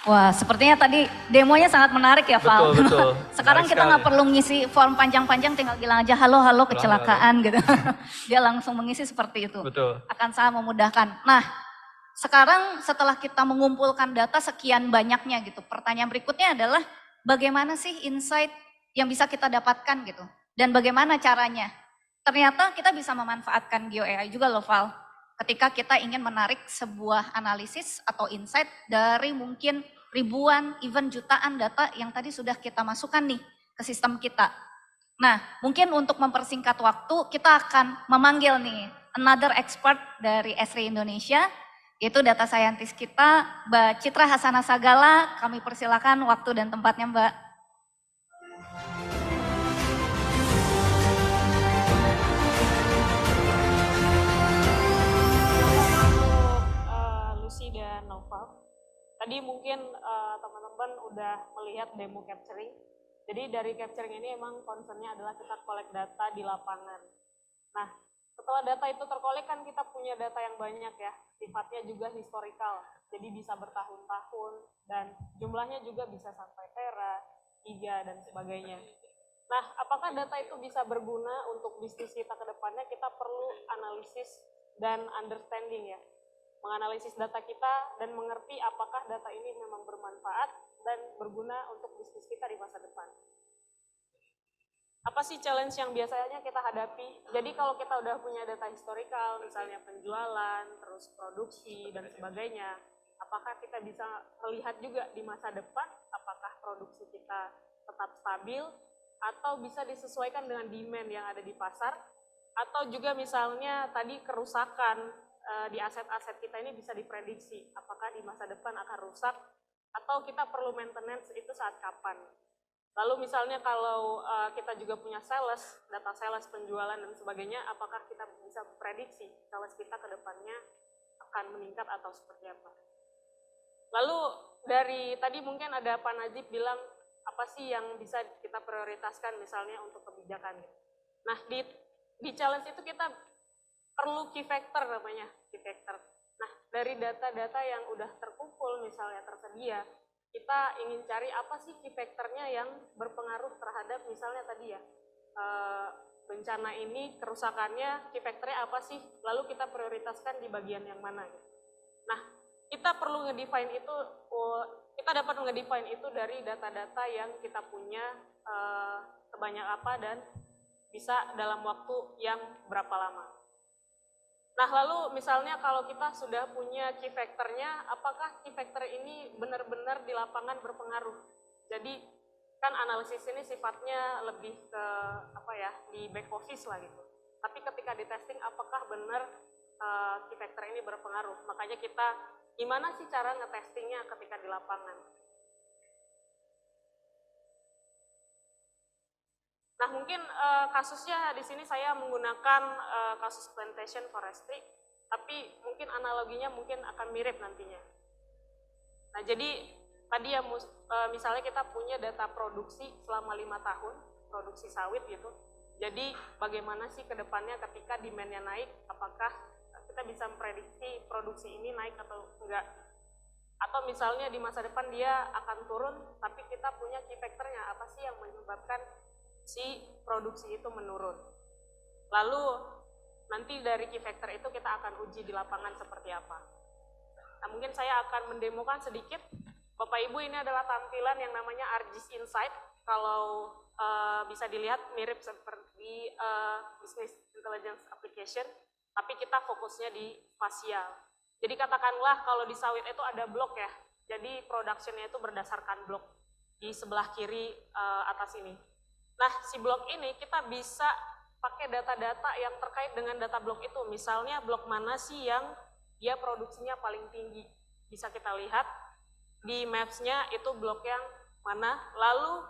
Wah, sepertinya tadi demonya sangat menarik ya, Val. Betul. Sekarang Menarik kita nggak sekali. perlu ngisi form panjang-panjang, tinggal bilang aja halo kecelakaan gitu. Dia langsung mengisi seperti itu. Betul. Akan sangat memudahkan. Nah, sekarang setelah kita mengumpulkan data sekian banyaknya gitu, pertanyaan berikutnya adalah bagaimana sih insight yang bisa kita dapatkan gitu? Dan bagaimana caranya? Ternyata kita bisa memanfaatkan GeoAI juga loh, Val. Ketika kita ingin menarik sebuah analisis atau insight dari mungkin ribuan, even jutaan data yang tadi sudah kita masukkan nih ke sistem kita. Nah, mungkin untuk mempersingkat waktu, kita akan memanggil nih another expert dari Esri Indonesia, yaitu data scientist kita, Mbak Citra Hasana Sagala. Kami persilakan waktu dan tempatnya, Mbak. Lucy dan Noval. Tadi mungkin teman-teman udah melihat demo capturing. Jadi dari capturing ini emang concernnya adalah kita collect data di lapangan. Nah, setelah data itu terkolek kan kita punya data yang banyak ya, sifatnya juga historical. Jadi bisa bertahun-tahun dan jumlahnya juga bisa sampai tera, giga dan sebagainya. Nah, apakah data itu bisa berguna untuk bisnis kita ke depannya? Kita perlu analisis dan understanding ya. Menganalisis data kita dan mengerti apakah data ini memang bermanfaat dan berguna untuk bisnis kita di masa depan. Apa sih challenge yang biasanya kita hadapi? Jadi kalau kita udah punya data historical, misalnya penjualan, terus produksi, dan sebagainya, apakah kita bisa melihat juga di masa depan, apakah produksi kita tetap stabil, atau bisa disesuaikan dengan demand yang ada di pasar, atau juga misalnya tadi kerusakan di aset-aset kita ini bisa diprediksi, apakah di masa depan akan rusak, atau kita perlu maintenance itu saat kapan. Lalu misalnya kalau kita juga punya sales, data sales, penjualan dan sebagainya, apakah kita bisa prediksi sales kita ke depannya akan meningkat atau seperti apa. Lalu dari tadi mungkin ada Pak Najib bilang, apa sih yang bisa kita prioritaskan misalnya untuk kebijakan. Nah di challenge itu kita perlu key factor namanya, key factor. Nah, dari data-data yang udah terkumpul misalnya tersedia, kita ingin cari apa sih key factor-nya yang berpengaruh terhadap misalnya tadi ya, bencana ini kerusakannya, key factor-nya apa sih, lalu kita prioritaskan di bagian yang mana. Nah, kita perlu ngedefine itu, kita dapat ngedefine itu dari data-data yang kita punya sebanyak apa dan bisa dalam waktu yang berapa lama. Nah, lalu misalnya kalau kita sudah punya key factor-nya, apakah key factor ini benar-benar di lapangan berpengaruh? Jadi kan analisis ini sifatnya lebih ke apa ya, di back office lah gitu. Tapi ketika di testing, apakah benar key factor ini berpengaruh? Makanya kita gimana sih cara ngetestingnya ketika di lapangan? Nah, mungkin kasusnya di sini saya menggunakan kasus plantation forestry, tapi mungkin analoginya mungkin akan mirip nantinya. Nah, jadi tadi ya misalnya kita punya data produksi selama 5 tahun, produksi sawit gitu. Jadi bagaimana sih ke depannya ketika demand-nya naik, apakah kita bisa memprediksi produksi ini naik atau enggak? Atau misalnya di masa depan dia akan turun, tapi kita punya key factor-nya, apa sih yang menyebabkan si produksi itu menurun. Lalu nanti dari key factor itu kita akan uji di lapangan seperti apa. Nah, mungkin saya akan mendemokan sedikit. Bapak Ibu, ini adalah tampilan yang namanya ArcGIS Insight. Kalau bisa dilihat mirip seperti Business Intelligence Application, tapi kita fokusnya di spasial. Jadi katakanlah kalau di sawit itu ada blok ya, Jadi production-nya itu berdasarkan blok di sebelah kiri atas ini. Nah, si blok ini kita bisa pakai data-data yang terkait dengan data blok itu. Misalnya blok mana sih yang dia produksinya paling tinggi. Bisa kita lihat di maps-nya itu blok yang mana. Lalu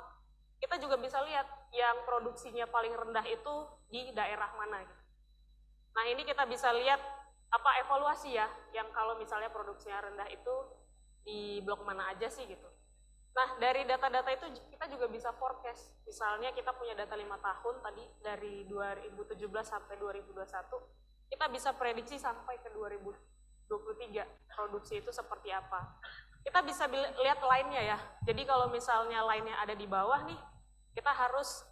kita juga bisa lihat yang produksinya paling rendah itu di daerah mana. Nah, ini kita bisa lihat apa evaluasi ya, yang kalau misalnya produksinya rendah itu di blok mana aja sih gitu. Nah, dari data-data itu kita juga bisa forecast. Misalnya kita punya data 5 tahun tadi dari 2017 sampai 2021, kita bisa prediksi sampai ke 2023 produksi itu seperti apa. Kita bisa lihat line-nya ya. Jadi kalau misalnya line-nya ada di bawah nih, kita harus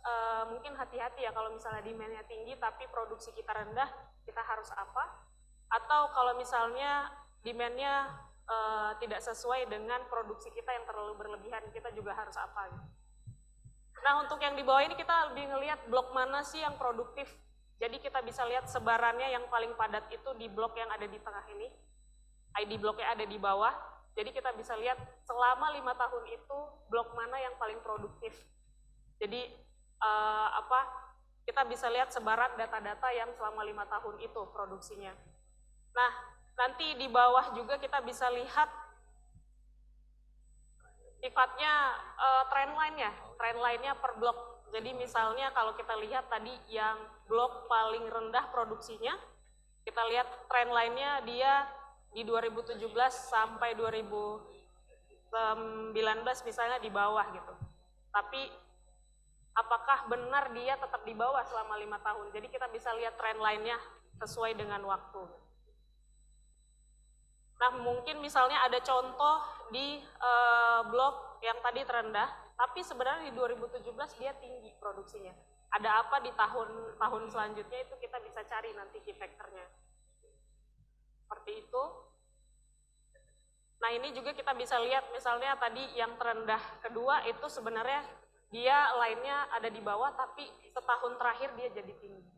mungkin hati-hati ya kalau misalnya demand-nya tinggi tapi produksi kita rendah, kita harus apa? Atau kalau misalnya demand-nya tidak sesuai dengan produksi kita yang terlalu berlebihan, kita juga harus apa gitu. Nah, untuk yang di bawah ini kita lebih ngelihat blok mana sih yang produktif. Jadi kita bisa lihat sebarannya yang paling padat itu di blok yang ada di tengah ini. ID bloknya ada di bawah. Jadi kita bisa lihat selama 5 tahun itu blok mana yang paling produktif. Jadi kita bisa lihat sebaran data-data yang selama 5 tahun itu produksinya. Nah, nanti di bawah juga kita bisa lihat sifatnya trend line-nya per blok. Jadi misalnya kalau kita lihat tadi yang blok paling rendah produksinya, kita lihat trend line-nya dia di 2017 sampai 2019 misalnya di bawah gitu. Tapi apakah benar dia tetap di bawah selama 5 tahun? Jadi kita bisa lihat trend line-nya sesuai dengan waktu. Nah, mungkin misalnya ada contoh di blok yang tadi terendah, tapi sebenarnya di 2017 dia tinggi produksinya. Ada apa di tahun selanjutnya itu kita bisa cari nanti key factor-nya. Seperti itu. Nah, ini juga kita bisa lihat misalnya tadi yang terendah kedua itu sebenarnya dia line-nya ada di bawah, tapi setahun terakhir dia jadi tinggi.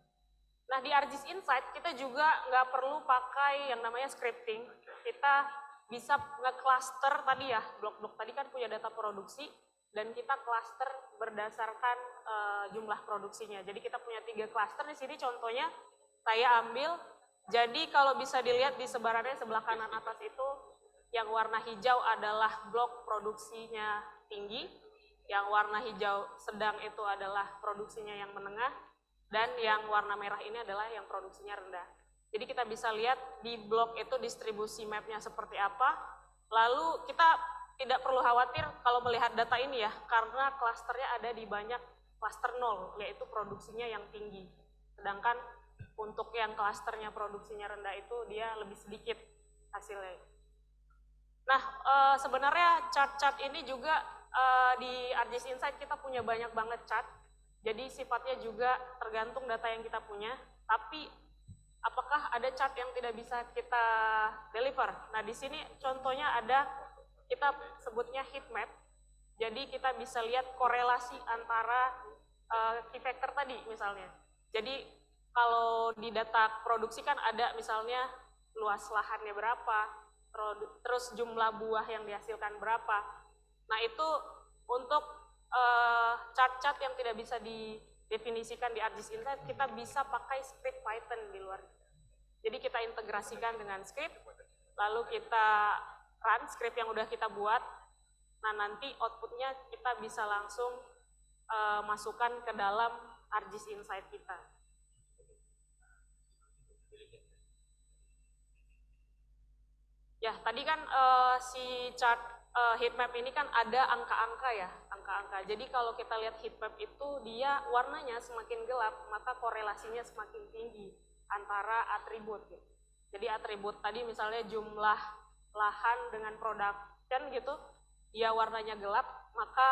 Nah, di ArcGIS Insight kita juga nggak perlu pakai yang namanya scripting. Kita bisa nge-cluster tadi ya, blok-blok tadi kan punya data produksi, dan kita cluster berdasarkan jumlah produksinya. Jadi kita punya 3 cluster di sini contohnya saya ambil. Jadi kalau bisa dilihat di sebarannya sebelah kanan atas itu, yang warna hijau adalah blok produksinya tinggi, yang warna hijau sedang itu adalah produksinya yang menengah, dan yang warna merah ini adalah yang produksinya rendah. Jadi kita bisa lihat di blok itu distribusi mapnya seperti apa. Lalu kita tidak perlu khawatir kalau melihat data ini ya, karena klasternya ada di banyak klaster 0, yaitu produksinya yang tinggi. Sedangkan untuk yang klasternya produksinya rendah itu dia lebih sedikit hasilnya. Nah, sebenarnya chart-chart ini juga di ArcGIS Insight kita punya banyak banget chart. Jadi sifatnya juga tergantung data yang kita punya, tapi apakah ada chart yang tidak bisa kita deliver? Nah, di sini contohnya ada, kita sebutnya heat map. Jadi kita bisa lihat korelasi antara key factor tadi misalnya. Jadi kalau di data produksi kan ada misalnya luas lahannya berapa, terus jumlah buah yang dihasilkan berapa. Nah, itu untuk chart-chart yang tidak bisa didefinisikan di ArcGIS Insight, kita bisa pakai script Python di luar. Jadi kita integrasikan dengan script, lalu kita run script yang udah kita buat. Nah, nanti outputnya kita bisa langsung masukkan ke dalam ArcGIS Insight kita. Ya, tadi kan si chart heatmap ini kan ada angka-angka ya, angka-angka. Jadi kalau kita lihat heatmap itu dia warnanya semakin gelap, maka korelasinya semakin tinggi antara atribut. Gitu. Jadi atribut tadi misalnya jumlah lahan dengan production gitu, dia warnanya gelap, maka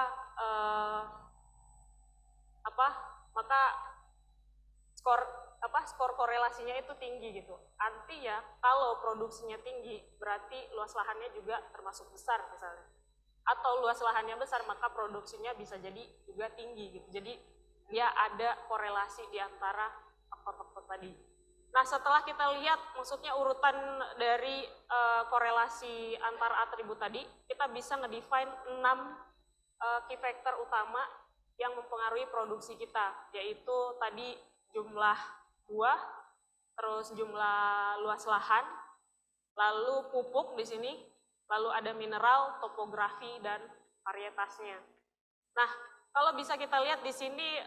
skor korelasinya itu tinggi gitu. Artinya kalau produksinya tinggi berarti luas lahannya juga termasuk besar misalnya. Atau luas lahannya besar maka produksinya bisa jadi juga tinggi gitu. Jadi dia ada korelasi di antara faktor-faktor tadi. Nah, setelah kita lihat maksudnya urutan dari korelasi antar atribut tadi, kita bisa ngedefine 6 key factor utama yang mempengaruhi produksi kita, yaitu tadi jumlah buah, terus jumlah luas lahan, lalu pupuk di sini, lalu ada mineral, topografi, dan varietasnya. Nah, kalau bisa kita lihat di sini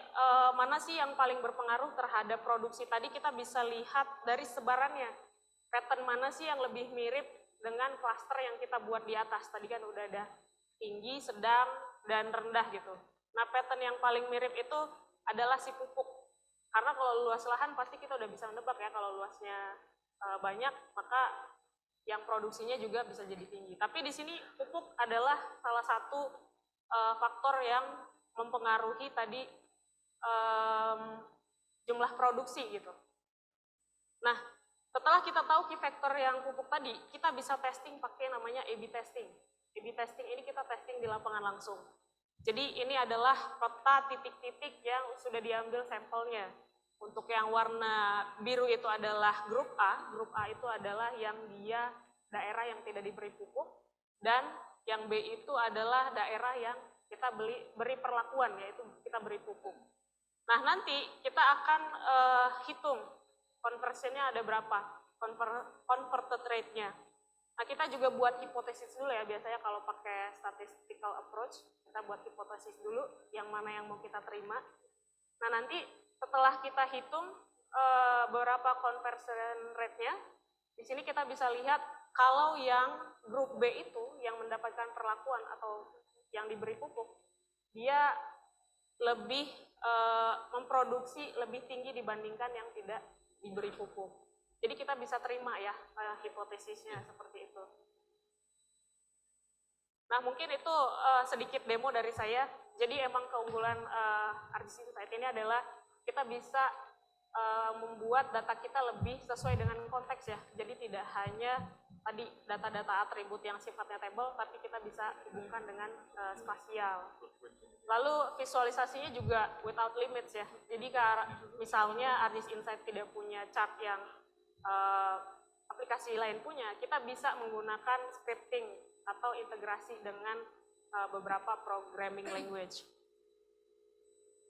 mana sih yang paling berpengaruh terhadap produksi tadi, kita bisa lihat dari sebarannya. Pattern mana sih yang lebih mirip dengan klaster yang kita buat di atas. Tadi kan udah ada tinggi, sedang, dan rendah gitu. Nah, pattern yang paling mirip itu adalah si pupuk. Karena kalau luas lahan pasti kita udah bisa menebak ya, kalau luasnya banyak maka yang produksinya juga bisa jadi tinggi. Tapi di sini pupuk adalah salah satu faktor yang mempengaruhi tadi jumlah produksi gitu. Nah, setelah kita tahu key factor yang pupuk tadi, kita bisa testing pakai namanya A/B testing. A/B testing ini kita testing di lapangan langsung. Jadi ini adalah peta titik-titik yang sudah diambil sampelnya. Untuk yang warna biru itu adalah grup A. Grup A itu adalah yang dia daerah yang tidak diberi pupuk, dan yang B itu adalah daerah yang kita beri perlakuan, yaitu kita beri pupuk. Nah, nanti kita akan hitung conversionnya ada berapa, converted rate-nya. Nah, kita juga buat hipotesis dulu ya, biasanya kalau pakai statistical approach, kita buat hipotesis dulu yang mana yang mau kita terima. Nah, nanti setelah kita hitung berapa conversion rate-nya, di sini kita bisa lihat kalau yang grup B itu yang mendapatkan perlakuan atau yang diberi pupuk, dia lebih memproduksi lebih tinggi dibandingkan yang tidak diberi pupuk. Jadi kita bisa terima ya hipotesisnya seperti itu. Nah, mungkin itu sedikit demo dari saya. Jadi emang keunggulan ArcGIS Insight ini adalah kita bisa membuat data kita lebih sesuai dengan konteks ya. Jadi tidak hanya tadi data-data atribut yang sifatnya table, tapi kita bisa hubungkan dengan spasial. Lalu visualisasinya juga without limits ya. Jadi misalnya ArcGIS Insight tidak punya chart yang aplikasi lain punya, kita bisa menggunakan scripting atau integrasi dengan beberapa programming language.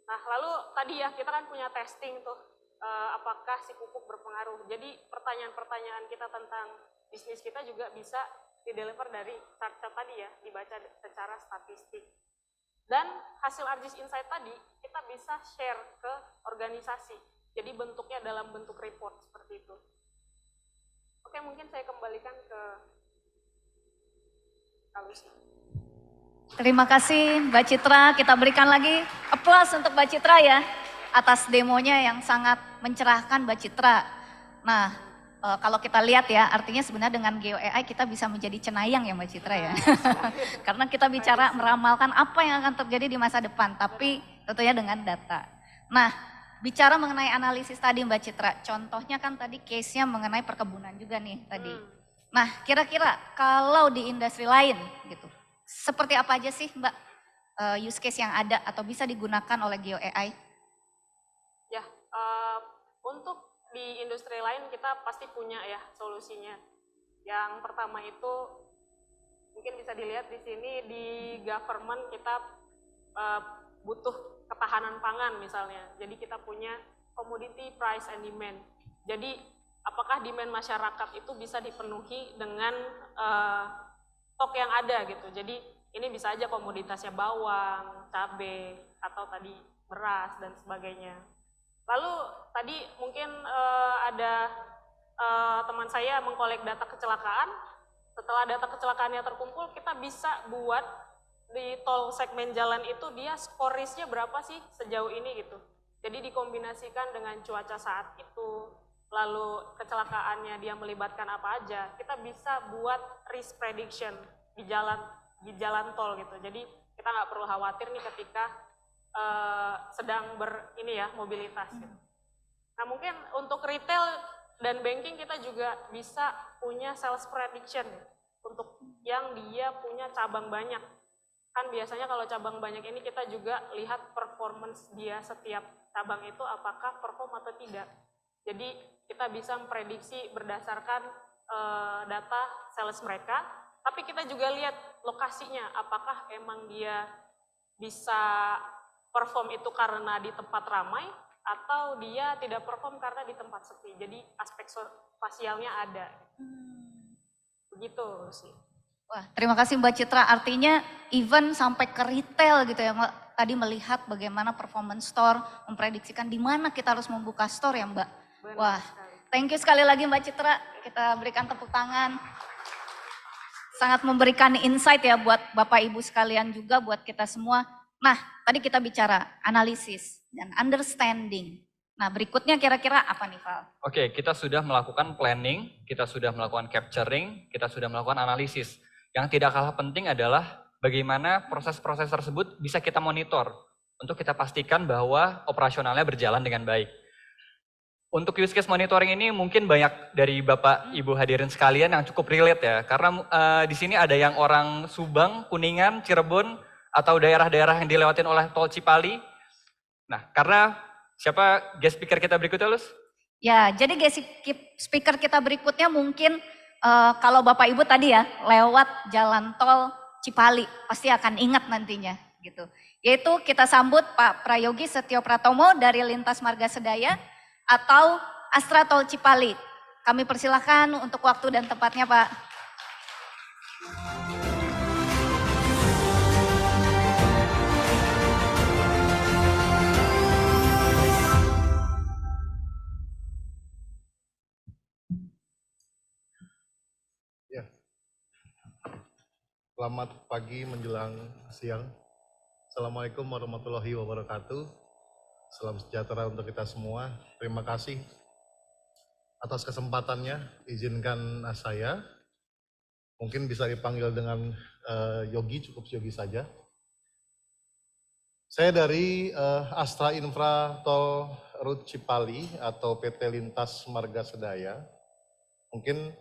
Nah, lalu tadi ya kita kan punya testing tuh, apakah si pupuk berpengaruh. Jadi pertanyaan-pertanyaan kita tentang bisnis kita juga bisa di-deliver dari chart-chart tadi ya, dibaca secara statistik. Dan hasil ArcGIS Insight tadi kita bisa share ke organisasi. Jadi bentuknya dalam bentuk report seperti itu. Oke, mungkin saya kembalikan ke Kalusi. Terima kasih Mbak Citra, kita berikan lagi applause untuk Mbak Citra ya, atas demonya yang sangat mencerahkan Mbak Citra. Nah, kalau kita lihat ya, artinya sebenarnya dengan GeoAI kita bisa menjadi cenayang ya Mbak Citra ya. Karena kita bicara meramalkan apa yang akan terjadi di masa depan, tapi tentunya dengan data. Nah, bicara mengenai analisis tadi Mbak Citra, contohnya kan tadi case-nya mengenai perkebunan juga nih tadi. Nah, kira-kira kalau di industri lain gitu, seperti apa aja sih Mbak use case yang ada atau bisa digunakan oleh GeoAI? Ya, untuk di industri lain kita pasti punya ya solusinya. Yang pertama itu mungkin bisa dilihat di sini di government kita butuh ketahanan pangan misalnya. Jadi kita punya commodity price and demand. Jadi apakah demand masyarakat itu bisa dipenuhi dengan stok yang ada gitu. Jadi ini bisa aja komoditasnya bawang, cabai, atau tadi beras dan sebagainya. Lalu tadi mungkin ada teman saya mengkolek data kecelakaan. Setelah data kecelakaannya terkumpul, kita bisa buat di tol segmen jalan itu dia skor risknya berapa sih sejauh ini gitu. Jadi dikombinasikan dengan cuaca saat itu, lalu kecelakaannya dia melibatkan apa aja, kita bisa buat risk prediction di jalan tol gitu. Jadi kita nggak perlu khawatir nih ketika sedang mobilitas gitu. Nah, mungkin untuk retail dan banking kita juga bisa punya sales prediction untuk yang dia punya cabang banyak. Kan biasanya kalau cabang banyak ini kita juga lihat performance dia setiap cabang itu apakah perform atau tidak. Jadi kita bisa memprediksi berdasarkan data sales mereka, tapi kita juga lihat lokasinya, apakah emang dia bisa perform itu karena di tempat ramai, atau dia tidak perform karena di tempat sepi. Jadi aspek spasialnya ada. Begitu sih. Wah, terima kasih Mbak Citra. Artinya even sampai ke retail gitu ya, Mbak. Tadi melihat bagaimana performance store, memprediksikan di mana kita harus membuka store ya Mbak. Benar Wah, sekali. thank you sekali lagi Mbak Citra. Kita berikan tepuk tangan. Sangat memberikan insight ya buat Bapak Ibu sekalian juga, buat kita semua. Nah, tadi kita bicara analisis dan understanding. Nah, berikutnya kira-kira apa nih, Val? Oke, kita sudah melakukan planning, kita sudah melakukan capturing, kita sudah melakukan analisis. Yang tidak kalah penting adalah bagaimana proses-proses tersebut bisa kita monitor untuk kita pastikan bahwa operasionalnya berjalan dengan baik. Untuk use case monitoring ini mungkin banyak dari Bapak Ibu hadirin sekalian yang cukup relate ya, karena di sini ada yang orang Subang, Kuningan, Cirebon, atau daerah-daerah yang dilewatin oleh tol Cipali. Nah, karena siapa guest speaker kita berikutnya, Lus? Ya, jadi guys speaker kita berikutnya mungkin kalau Bapak Ibu tadi ya lewat jalan tol Cipali pasti akan ingat nantinya gitu. Yaitu kita sambut Pak Prayogi Setio Pratomo dari Lintas Marga Sedaya atau Astra Tol Cipali. Kami persilahkan untuk waktu dan tempatnya Pak. Ya, selamat pagi menjelang siang. Assalamualaikum warahmatullahi wabarakatuh. Salam sejahtera untuk kita semua. Terima kasih atas kesempatannya. Izinkan saya, mungkin bisa dipanggil dengan Yogi, cukup Yogi saja. Saya dari Astra Infra Tol Rut Cipali atau PT Lintas Marga Sedaya. Mungkin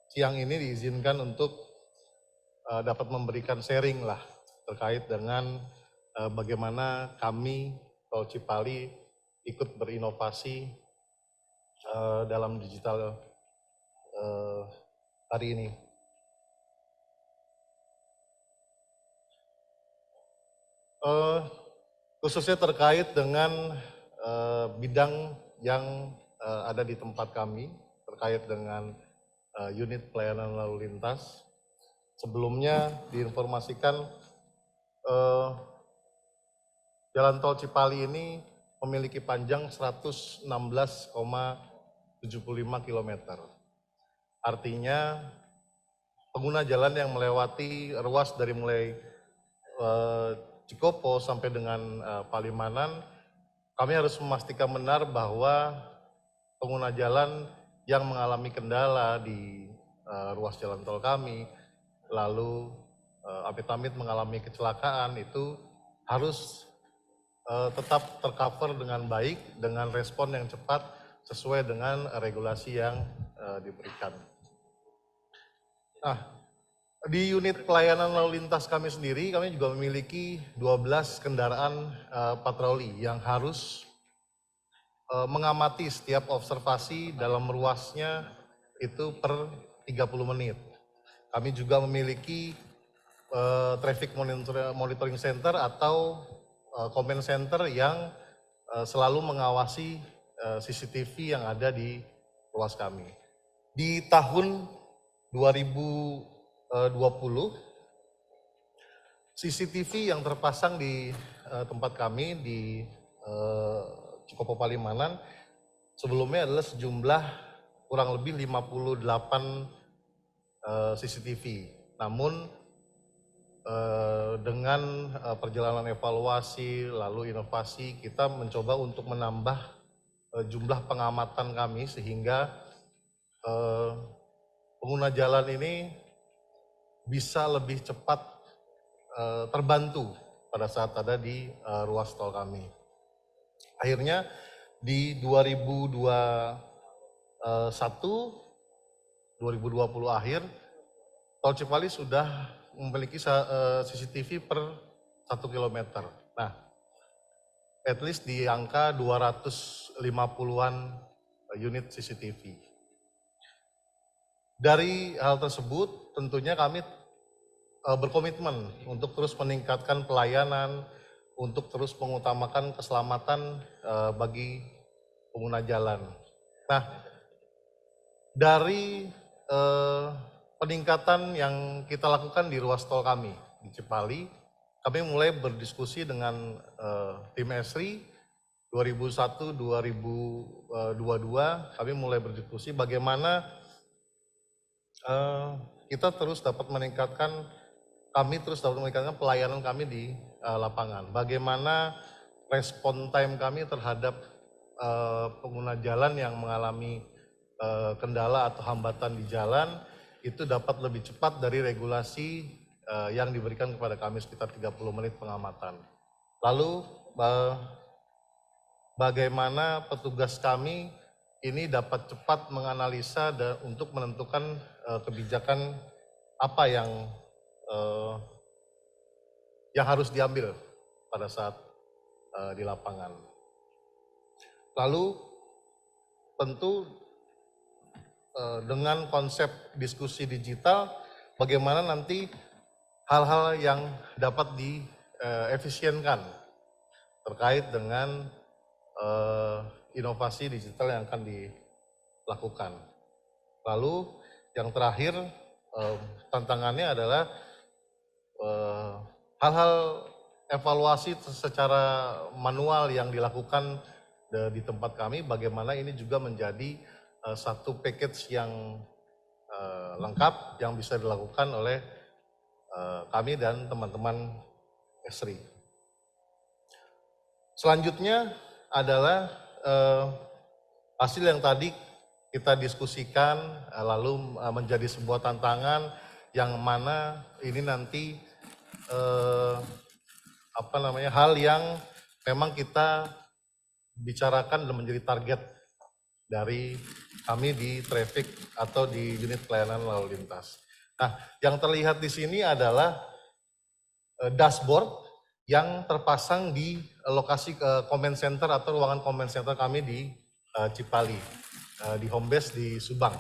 siang ini diizinkan untuk dapat memberikan sharing lah terkait dengan bagaimana kami Tol Cipali ikut berinovasi dalam digital hari ini. Khususnya terkait dengan bidang yang ada di tempat kami terkait dengan unit pelayanan lalu lintas. Sebelumnya diinformasikan Jalan Tol Cipali ini memiliki panjang 116,75 km. Artinya pengguna jalan yang melewati ruas dari mulai Cikopo sampai dengan Palimanan, kami harus memastikan benar bahwa pengguna jalan yang mengalami kendala di ruas jalan tol kami, lalu amit-amit mengalami kecelakaan, itu harus tetap tercover dengan baik, dengan respon yang cepat sesuai dengan regulasi yang diberikan. Nah, di unit pelayanan lalu lintas kami sendiri, kami juga memiliki 12 kendaraan patroli yang harus mengamati setiap observasi dalam ruasnya itu per 30 menit. Kami juga memiliki traffic monitoring center atau command center yang selalu mengawasi CCTV yang ada di ruas kami. Di tahun 2020, CCTV yang terpasang di tempat kami di Cikopo Palimanan sebelumnya adalah sejumlah kurang lebih 58 CCTV. Namun dengan perjalanan evaluasi lalu inovasi, kita mencoba untuk menambah jumlah pengamatan kami sehingga pengguna jalan ini bisa lebih cepat terbantu pada saat ada di ruas tol kami. Akhirnya di 2020 akhir, Tol Cipali sudah memiliki CCTV per 1 km. Nah, at least di angka 250-an unit CCTV. Dari hal tersebut tentunya kami berkomitmen untuk terus meningkatkan pelayanan, untuk terus mengutamakan keselamatan bagi pengguna jalan. Nah, dari peningkatan yang kita lakukan di ruas tol kami di Cipali, kami mulai berdiskusi dengan tim Esri 2001-2022, kami mulai berdiskusi bagaimana kita terus dapat meningkatkan, pelayanan kami di lapangan. Bagaimana respon time kami terhadap pengguna jalan yang mengalami kendala atau hambatan di jalan itu dapat lebih cepat dari regulasi yang diberikan kepada kami sekitar 30 menit pengamatan. Lalu bagaimana petugas kami ini dapat cepat menganalisa dan untuk menentukan kebijakan apa yang harus diambil pada saat di lapangan. Lalu tentu dengan konsep diskusi digital, bagaimana nanti hal-hal yang dapat diefisienkan terkait dengan inovasi digital yang akan dilakukan. Lalu yang terakhir tantangannya adalah hal-hal evaluasi secara manual yang dilakukan di tempat kami, bagaimana ini juga menjadi satu package yang lengkap yang bisa dilakukan oleh kami dan teman-teman Esri. Selanjutnya adalah hasil yang tadi kita diskusikan lalu menjadi sebuah tantangan yang mana ini nanti hal yang memang kita bicarakan dan menjadi target dari kami di traffic atau di unit pelayanan lalu lintas. Nah, yang terlihat di sini adalah dashboard yang terpasang di lokasi comment center atau ruangan comment center kami di Cipali, di home base di Subang.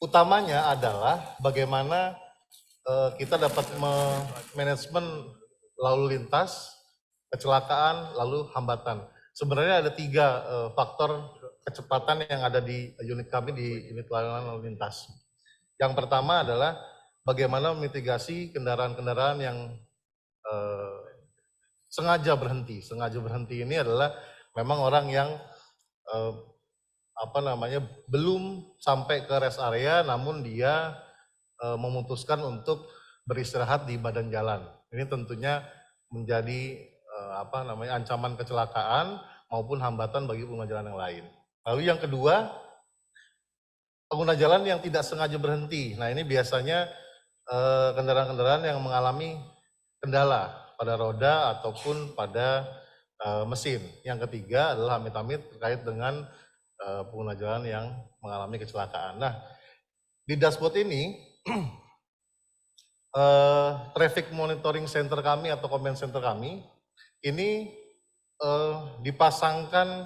Utamanya adalah bagaimana kita dapat manajemen lalu lintas, kecelakaan, lalu hambatan. Sebenarnya ada 3 faktor kecepatan yang ada di unit kami di unit pelayanan lalu lintas. Yang pertama adalah bagaimana mitigasi kendaraan-kendaraan yang sengaja berhenti. Sengaja berhenti ini adalah memang orang yang belum sampai ke rest area, namun dia memutuskan untuk beristirahat di badan jalan. Ini tentunya menjadi ancaman kecelakaan maupun hambatan bagi pengguna jalan yang lain. Lalu yang kedua, pengguna jalan yang tidak sengaja berhenti. Nah, ini biasanya kendaraan-kendaraan yang mengalami kendala pada roda ataupun pada mesin. Yang ketiga adalah amit-amit terkait dengan pengguna jalan yang mengalami kecelakaan. Nah, di dashboard ini traffic monitoring center kami atau command center kami ini dipasangkan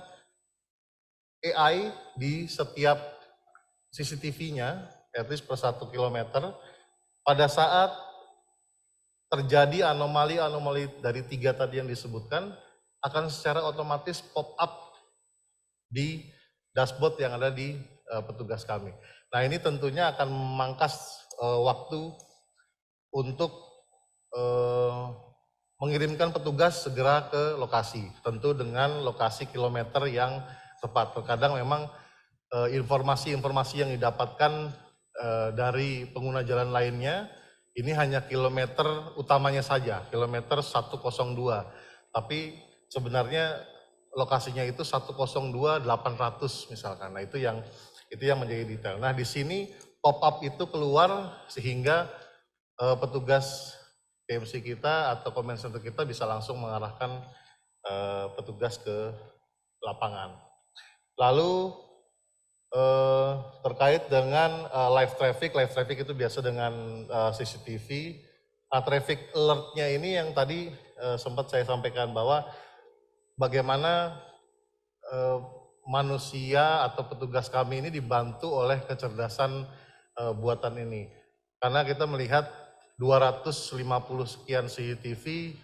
AI di setiap CCTV-nya, at least per 1 kilometer. Pada saat terjadi anomali-anomali dari 3 tadi yang disebutkan, akan secara otomatis pop up di dashboard yang ada di petugas kami. Nah, ini tentunya akan memangkas waktu untuk mengirimkan petugas segera ke lokasi, tentu dengan lokasi kilometer yang tepat. Terkadang memang informasi-informasi yang didapatkan dari pengguna jalan lainnya, ini hanya kilometer utamanya saja, kilometer 102. Tapi sebenarnya lokasinya itu 102.800 misalkan. Nah, itu yang menjadi detail. Nah, di sini pop up itu keluar sehingga petugas PMC kita atau command center kita bisa langsung mengarahkan petugas ke lapangan. Lalu terkait dengan live traffic itu biasa dengan CCTV. Traffic alert-nya ini yang tadi sempat saya sampaikan bahwa bagaimana manusia atau petugas kami ini dibantu oleh kecerdasan buatan ini. Karena kita melihat 250 sekian CCTV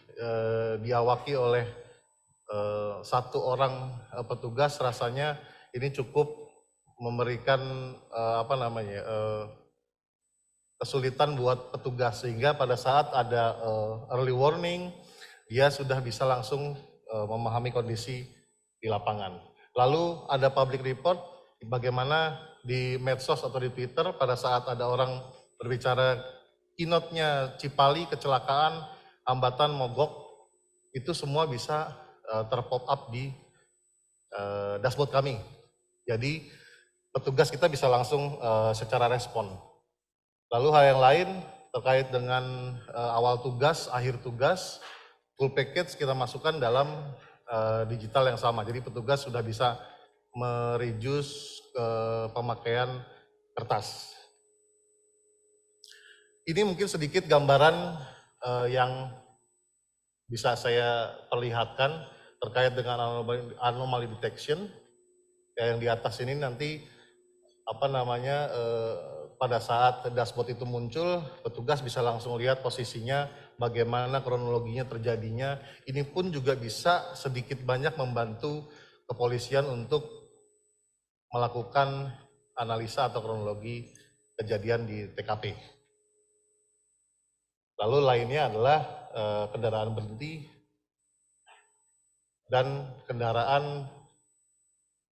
diawaki oleh satu orang petugas, rasanya ini cukup memberikan kesulitan buat petugas, sehingga pada saat ada early warning dia sudah bisa langsung memahami kondisi di lapangan. Lalu ada public report bagaimana di medsos atau di Twitter pada saat ada orang berbicara keynote-nya Cipali, kecelakaan, hambatan, mogok, itu semua bisa terpop up di dashboard kami. Jadi petugas kita bisa langsung secara respon. Lalu hal yang lain terkait dengan awal tugas, akhir tugas, full package kita masukkan dalam digital yang sama. Jadi petugas sudah bisa mereduce pemakaian kertas. Ini mungkin sedikit gambaran yang bisa saya perlihatkan terkait dengan anomaly detection. Yang di atas ini nanti pada saat dashboard itu muncul, petugas bisa langsung lihat posisinya, bagaimana kronologinya terjadinya. Ini pun juga bisa sedikit banyak membantu kepolisian untuk melakukan analisa atau kronologi kejadian di TKP. Lalu lainnya adalah kendaraan berhenti dan kendaraan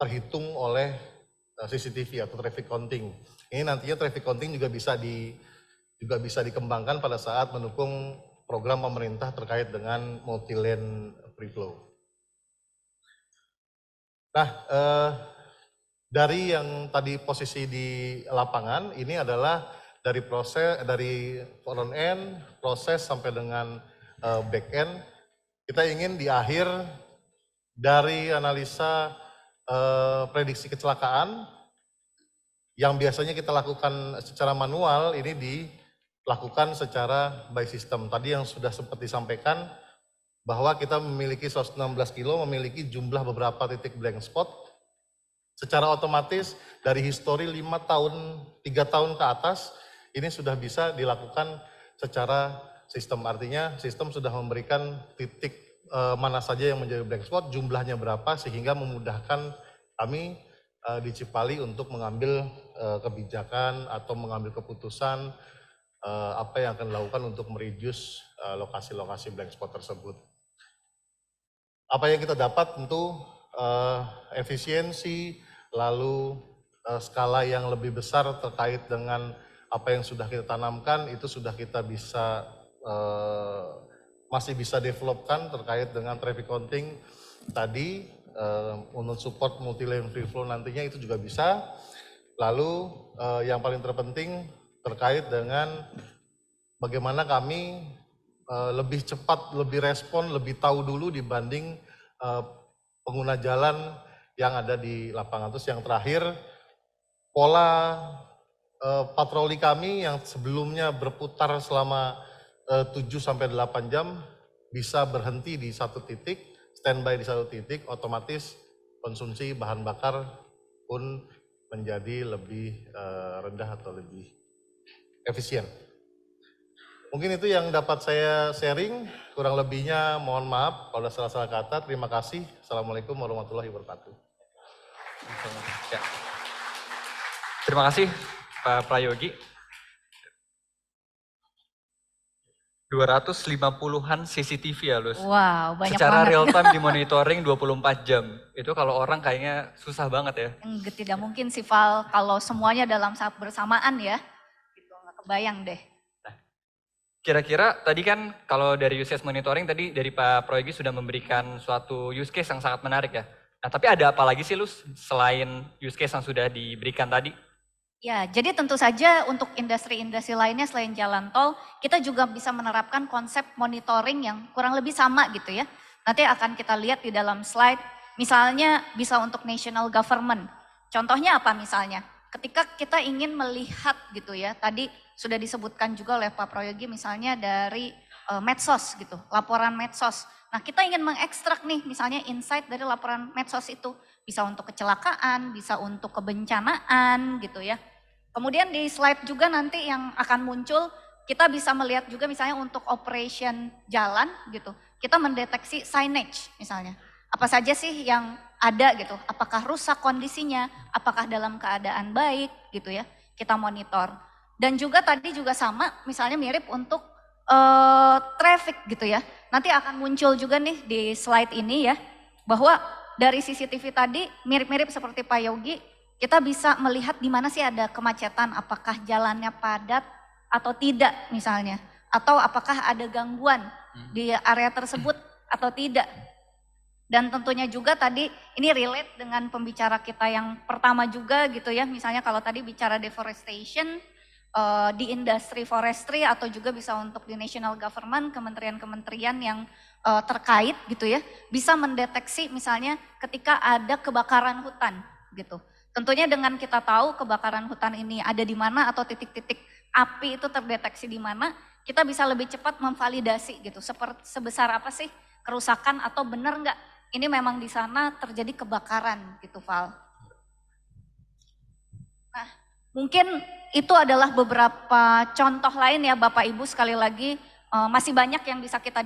terhitung oleh CCTV atau traffic counting. Ini nantinya traffic counting juga bisa dikembangkan pada saat mendukung program pemerintah terkait dengan multi-lane free flow. Nah, dari yang tadi posisi di lapangan, ini adalah dari front end, proses sampai dengan back end. Kita ingin di akhir dari analisa prediksi kecelakaan yang biasanya kita lakukan secara manual, ini dilakukan secara by system. Tadi yang sudah sempat disampaikan bahwa kita memiliki 116 kilo, memiliki jumlah beberapa titik blank spot. Secara otomatis dari histori 5 tahun, 3 tahun ke atas, ini sudah bisa dilakukan secara sistem. Artinya sistem sudah memberikan titik mana saja yang menjadi blank spot, jumlahnya berapa, sehingga memudahkan kami di Cipali untuk mengambil kebijakan atau mengambil keputusan apa yang akan dilakukan untuk mereduce lokasi-lokasi blank spot tersebut. Apa yang kita dapat tentu efisiensi, lalu skala yang lebih besar terkait dengan apa yang sudah kita tanamkan, itu sudah kita bisa masih bisa developkan terkait dengan traffic counting tadi, untuk support multi-lane free flow nantinya itu juga bisa. Lalu yang paling terpenting terkait dengan bagaimana kami lebih cepat, lebih respon, lebih tahu dulu dibanding pengguna jalan yang ada di lapangan. Terus yang terakhir, pola patroli kami yang sebelumnya berputar selama 7-8 jam bisa berhenti di satu titik, standby di satu titik, otomatis konsumsi bahan bakar pun menjadi lebih rendah atau lebih efisien. Mungkin itu yang dapat saya sharing, kurang lebihnya mohon maaf kalau ada salah-salah kata. Terima kasih. Assalamualaikum warahmatullahi wabarakatuh. Ya. Terima kasih Pak Prayogi. 250-an CCTV ya, Lus. Wow, banyak Secara banget. real time dimonitoring 24 jam. Itu kalau orang kayaknya susah banget ya. Tidak mungkin sih Val, kalau semuanya dalam saat bersamaan ya. Gitu, nggak kebayang deh. Kira-kira tadi kan kalau dari use case monitoring tadi dari Pak Prayogi sudah memberikan suatu use case yang sangat menarik ya. Nah tapi ada apa lagi sih Lus selain use case yang sudah diberikan tadi? Ya, jadi tentu saja untuk industri-industri lainnya selain jalan tol, kita juga bisa menerapkan konsep monitoring yang kurang lebih sama gitu ya. Nanti akan kita lihat di dalam slide, misalnya bisa untuk national government. Contohnya apa misalnya? Ketika kita ingin melihat gitu ya, tadi sudah disebutkan juga oleh Pak Prayogi misalnya dari medsos gitu, laporan medsos. Nah kita ingin mengekstrak nih misalnya insight dari laporan medsos itu. Bisa untuk kecelakaan, bisa untuk kebencanaan gitu ya. Kemudian di slide juga nanti yang akan muncul, kita bisa melihat juga misalnya untuk operation jalan gitu. Kita mendeteksi signage misalnya. Apa saja sih yang ada gitu, apakah rusak kondisinya, apakah dalam keadaan baik gitu ya. Kita monitor. Dan juga tadi juga sama, misalnya mirip untuk traffic gitu ya. Nanti akan muncul juga nih di slide ini ya, bahwa dari CCTV tadi mirip-mirip seperti Pak Yogi, kita bisa melihat di mana sih ada kemacetan, apakah jalannya padat atau tidak misalnya. Atau apakah ada gangguan di area tersebut atau tidak. Dan tentunya juga tadi ini relate dengan pembicara kita yang pertama juga gitu ya, misalnya kalau tadi bicara deforestation, di industri forestry atau juga bisa untuk di national government, kementerian-kementerian yang terkait gitu ya, bisa mendeteksi misalnya ketika ada kebakaran hutan gitu. Tentunya dengan kita tahu kebakaran hutan ini ada di mana atau titik-titik api itu terdeteksi di mana, kita bisa lebih cepat memvalidasi gitu, sebesar apa sih kerusakan atau benar enggak ini memang di sana terjadi kebakaran gitu Val. Nah mungkin itu adalah beberapa contoh lain ya Bapak Ibu, sekali lagi masih banyak yang bisa kita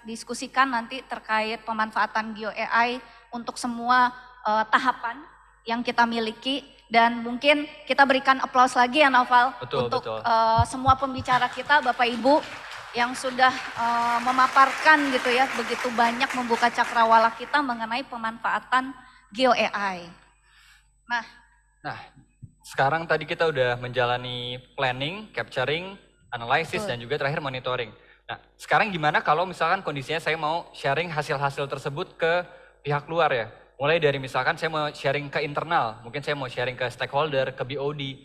diskusikan nanti terkait pemanfaatan GeoAI untuk semua tahapan yang kita miliki, dan mungkin kita berikan aplaus lagi ya Naufal untuk semua pembicara kita Bapak Ibu yang sudah memaparkan gitu ya, begitu banyak membuka cakrawala kita mengenai pemanfaatan GeoAI. Nah, sekarang tadi kita udah menjalani planning, capturing, analysis, dan juga terakhir monitoring. Nah, sekarang gimana kalau misalkan kondisinya saya mau sharing hasil-hasil tersebut ke pihak luar ya? Mulai dari misalkan saya mau sharing ke internal, mungkin saya mau sharing ke stakeholder, ke BOD,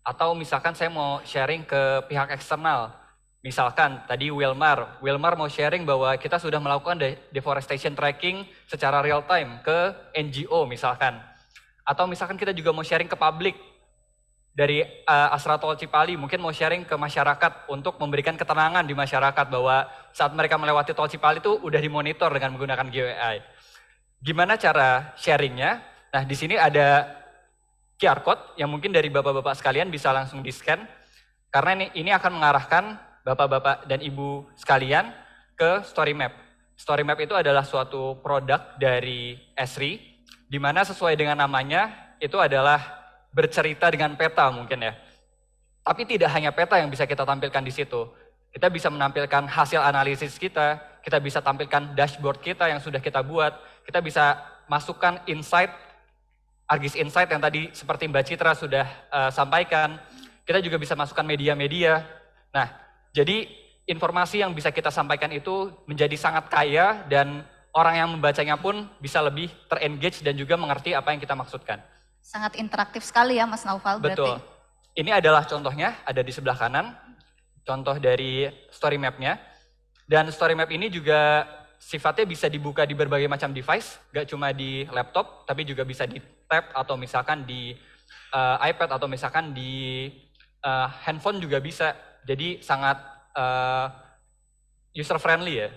atau misalkan saya mau sharing ke pihak eksternal. Misalkan tadi Wilmar mau sharing bahwa kita sudah melakukan deforestation tracking secara real time ke NGO misalkan. Atau misalkan kita juga mau sharing ke publik. Dari Astra Tol Cipali mungkin mau sharing ke masyarakat untuk memberikan ketenangan di masyarakat bahwa saat mereka melewati Tol Cipali itu udah dimonitor dengan menggunakan GeoAI. Gimana cara sharingnya? Nah di sini ada QR code yang mungkin dari bapak-bapak sekalian bisa langsung di-scan, karena ini akan mengarahkan bapak-bapak dan ibu sekalian ke Story Map. Story Map itu adalah suatu produk dari Esri, di mana sesuai dengan namanya itu adalah bercerita dengan peta mungkin ya. Tapi tidak hanya peta yang bisa kita tampilkan di situ. Kita bisa menampilkan hasil analisis kita bisa tampilkan dashboard kita yang sudah kita buat, kita bisa masukkan insight, Argis Insight yang tadi seperti Mbak Citra sudah sampaikan. Kita juga bisa masukkan media-media. Nah, jadi informasi yang bisa kita sampaikan itu menjadi sangat kaya dan orang yang membacanya pun bisa lebih terengage dan juga mengerti apa yang kita maksudkan. Sangat interaktif sekali ya Mas Naufal berarti. Betul. Ini adalah contohnya, ada di sebelah kanan. Contoh dari story map-nya. Dan story map ini juga sifatnya bisa dibuka di berbagai macam device. Gak cuma di laptop, tapi juga bisa di tab atau misalkan di iPad atau misalkan di handphone juga bisa. Jadi sangat user friendly ya.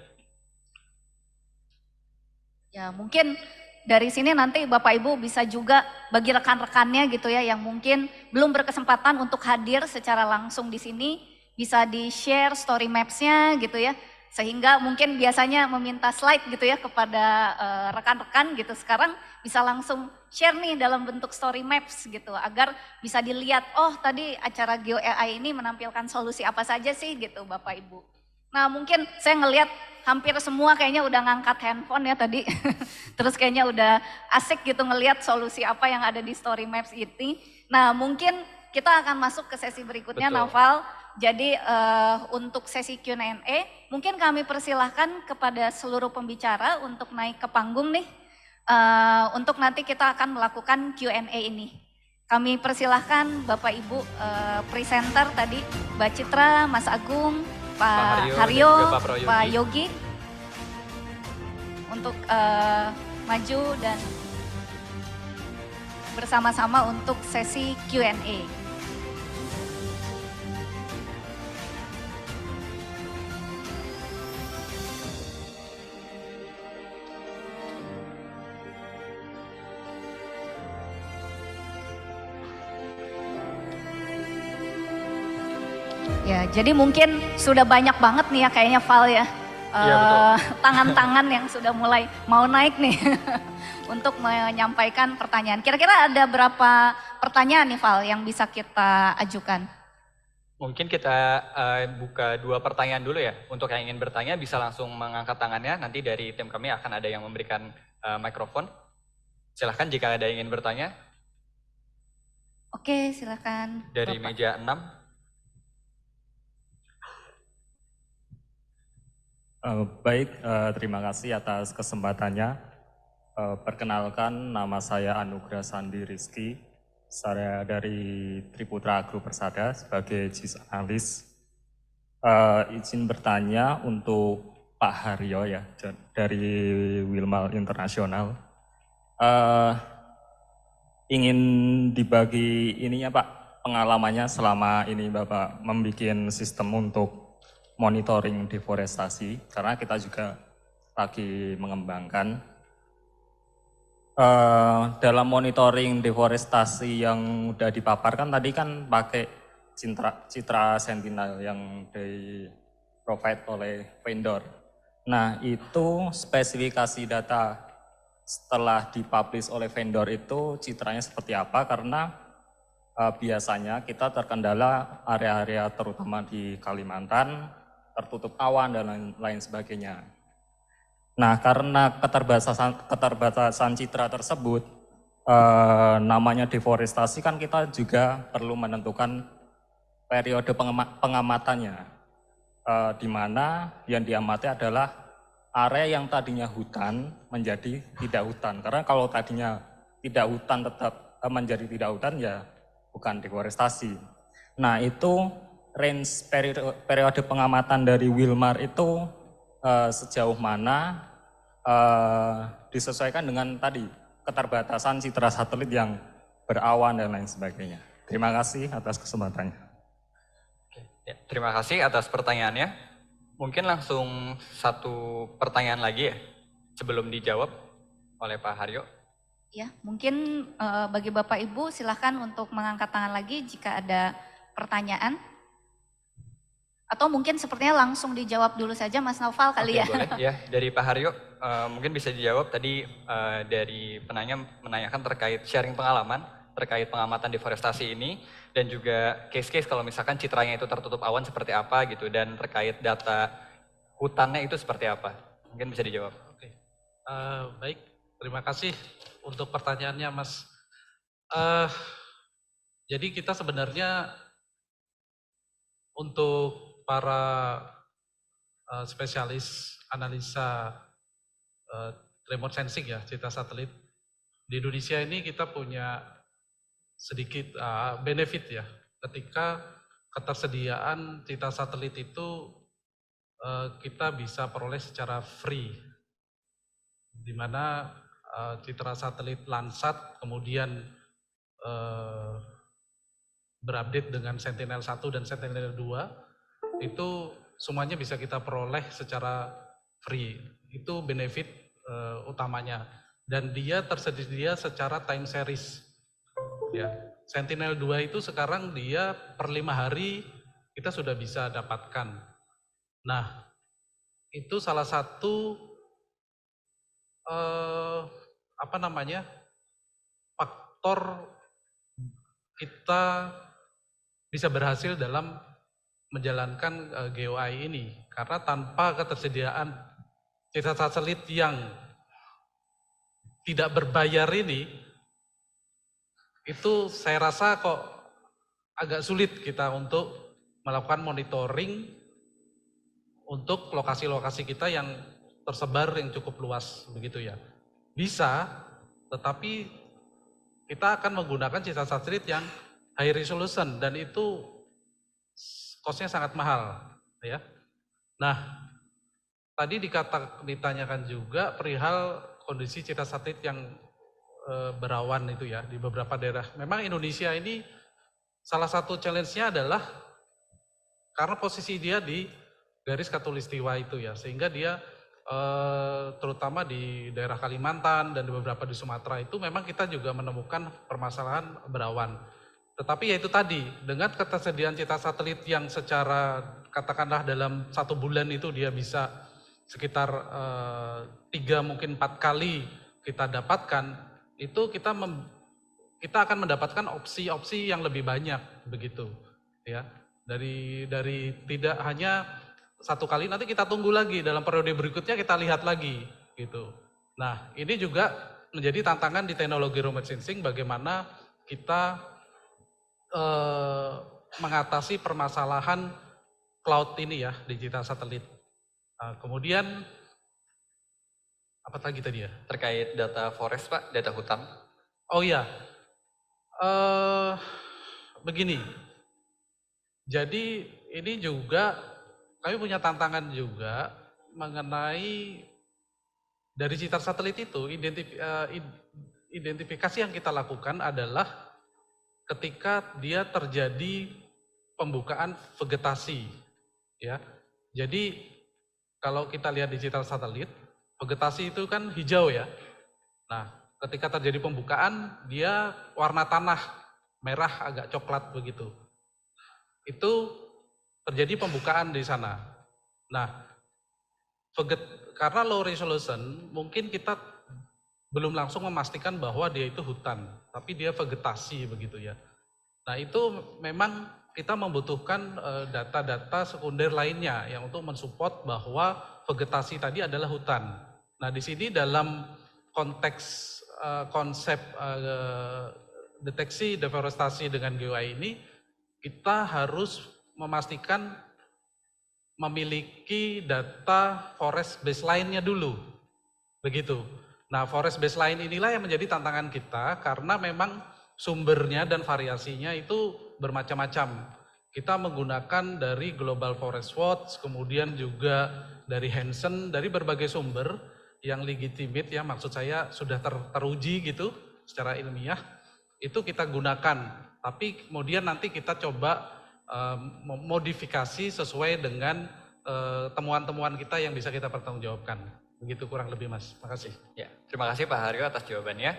Ya mungkin dari sini nanti Bapak Ibu bisa juga bagi rekan-rekannya gitu ya yang mungkin belum berkesempatan untuk hadir secara langsung di sini, bisa di-share story maps-nya gitu ya. Sehingga mungkin biasanya meminta slide gitu ya kepada rekan-rekan gitu. Sekarang bisa langsung share nih dalam bentuk story maps gitu agar bisa dilihat, oh tadi acara GeoAI ini menampilkan solusi apa saja sih gitu Bapak Ibu. Nah mungkin saya ngelihat hampir semua kayaknya udah ngangkat handphone ya tadi. Terus kayaknya udah asik gitu ngelihat solusi apa yang ada di story maps ini. Nah mungkin kita akan masuk ke sesi berikutnya. Betul. Naufal. Jadi untuk sesi Q&A mungkin kami persilahkan kepada seluruh pembicara untuk naik ke panggung nih. Untuk nanti kita akan melakukan Q&A ini. Kami persilahkan Bapak Ibu presenter tadi, Mbak Citra, Mas Agung, Pak Haryo, Pak Yogi untuk maju dan bersama-sama untuk sesi Q&A. Ya, jadi mungkin sudah banyak banget nih ya kayaknya Val ya. Iya, betul. Tangan-tangan yang sudah mulai mau naik nih untuk menyampaikan pertanyaan. Kira-kira ada berapa pertanyaan nih Val yang bisa kita ajukan? Mungkin kita buka 2 pertanyaan dulu ya. Untuk yang ingin bertanya bisa langsung mengangkat tangannya. Nanti dari tim kami akan ada yang memberikan mikrofon. Silahkan jika ada yang ingin bertanya. Oke, silakan. Dari Bapak. meja 6. Baik, terima kasih atas kesempatannya. Perkenalkan, nama saya Anugrah Sandi Rizky. Saya dari Triputra Agro Persada sebagai GIS Analis. Izin bertanya untuk Pak Haryo ya, dari Wilmar Internasional. Ingin dibagi ininya Pak, pengalamannya selama ini Bapak membuat sistem untuk monitoring deforestasi, karena kita juga lagi mengembangkan. Dalam monitoring deforestasi yang udah dipaparkan tadi kan pakai citra sentinel yang di provide oleh vendor. Nah itu spesifikasi data setelah dipublish oleh vendor itu citranya seperti apa, karena biasanya kita terkendala area-area terutama di Kalimantan tertutup awan dan lain sebagainya. Nah, karena keterbatasan citra tersebut, namanya deforestasi kan kita juga perlu menentukan periode pengamatannya, di mana yang diamati adalah area yang tadinya hutan menjadi tidak hutan. Karena kalau tadinya tidak hutan tetap menjadi tidak hutan ya bukan deforestasi. Nah, itu range periode pengamatan dari Wilmar itu sejauh mana disesuaikan dengan tadi keterbatasan citra satelit yang berawan dan lain sebagainya. Terima kasih atas kesempatannya. Ya, terima kasih atas pertanyaannya. Mungkin langsung 1 pertanyaan lagi ya sebelum dijawab oleh Pak Haryo. Ya, mungkin bagi Bapak Ibu silahkan untuk mengangkat tangan lagi jika ada pertanyaan. Atau mungkin sepertinya langsung dijawab dulu saja Mas Naufal kali ya. Boleh ya, dari Pak Haryo mungkin bisa dijawab tadi dari penanya menanyakan terkait sharing pengalaman terkait pengamatan deforestasi ini dan juga case-case kalau misalkan citranya itu tertutup awan seperti apa gitu dan terkait data hutannya itu seperti apa. Mungkin bisa dijawab. Oke. Baik, terima kasih untuk pertanyaannya Mas. Jadi kita sebenarnya untuk para spesialis analisa remote sensing ya, citra satelit. Di Indonesia ini kita punya sedikit benefit ya, ketika ketersediaan citra satelit itu kita bisa peroleh secara free, di mana citra satelit Landsat kemudian berupdate dengan Sentinel-1 dan Sentinel-2 itu semuanya bisa kita peroleh secara free. Itu benefit utamanya. Dan dia tersedia secara time series. Ya, Sentinel-2 itu sekarang dia per 5 hari kita sudah bisa dapatkan. Nah, itu salah satu faktor kita bisa berhasil dalam menjalankan GeoEye ini, karena tanpa ketersediaan citra satelit yang tidak berbayar ini, itu saya rasa kok agak sulit kita untuk melakukan monitoring untuk lokasi-lokasi kita yang tersebar yang cukup luas begitu ya. Bisa, tetapi kita akan menggunakan citra satelit yang high resolution dan itu cost-nya sangat mahal, ya. Nah, tadi ditanyakan juga perihal kondisi citra satelit yang berawan itu ya di beberapa daerah. Memang Indonesia ini salah satu challenge-nya adalah karena posisi dia di garis khatulistiwa itu ya, sehingga dia terutama di daerah Kalimantan dan di beberapa di Sumatera itu memang kita juga menemukan permasalahan berawan. Tetapi ya itu tadi, dengan ketersediaan citra satelit yang secara katakanlah dalam 1 bulan itu dia bisa sekitar 3 mungkin 4 kali kita dapatkan, itu kita akan mendapatkan opsi-opsi yang lebih banyak begitu ya. Dari tidak hanya 1 kali, nanti kita tunggu lagi dalam periode berikutnya kita lihat lagi gitu. Nah, ini juga menjadi tantangan di teknologi remote sensing bagaimana kita mengatasi permasalahan cloud ini ya, digital satelit. Kemudian apa lagi tadi ya? Terkait data forest Pak, data hutan. Oh iya, begini. Jadi ini juga kami punya tantangan juga mengenai dari citra satelit itu identifikasi yang kita lakukan adalah ketika dia terjadi pembukaan vegetasi, ya. Jadi kalau kita lihat digital satelit, vegetasi itu kan hijau ya. Nah, ketika terjadi pembukaan, dia warna tanah merah agak coklat begitu. Itu terjadi pembukaan di sana. Nah, karena low resolution, mungkin kita belum langsung memastikan bahwa dia itu hutan, tapi dia vegetasi begitu ya. Nah itu memang kita membutuhkan data-data sekunder lainnya yang untuk mensupport bahwa vegetasi tadi adalah hutan. Nah di sini dalam konteks konsep deteksi deforestasi dengan GeoEye ini, kita harus memastikan memiliki data forest baseline-nya dulu, begitu. Nah, forest baseline inilah yang menjadi tantangan kita karena memang sumbernya dan variasinya itu bermacam-macam. Kita menggunakan dari Global Forest Watch, kemudian juga dari Hansen, dari berbagai sumber yang legitimate ya, maksud saya sudah teruji gitu secara ilmiah, itu kita gunakan. Tapi kemudian nanti kita coba modifikasi sesuai dengan temuan-temuan kita yang bisa kita pertanggungjawabkan. Begitu kurang lebih Mas, makasih. Ya, terima kasih Pak Haryo atas jawabannya.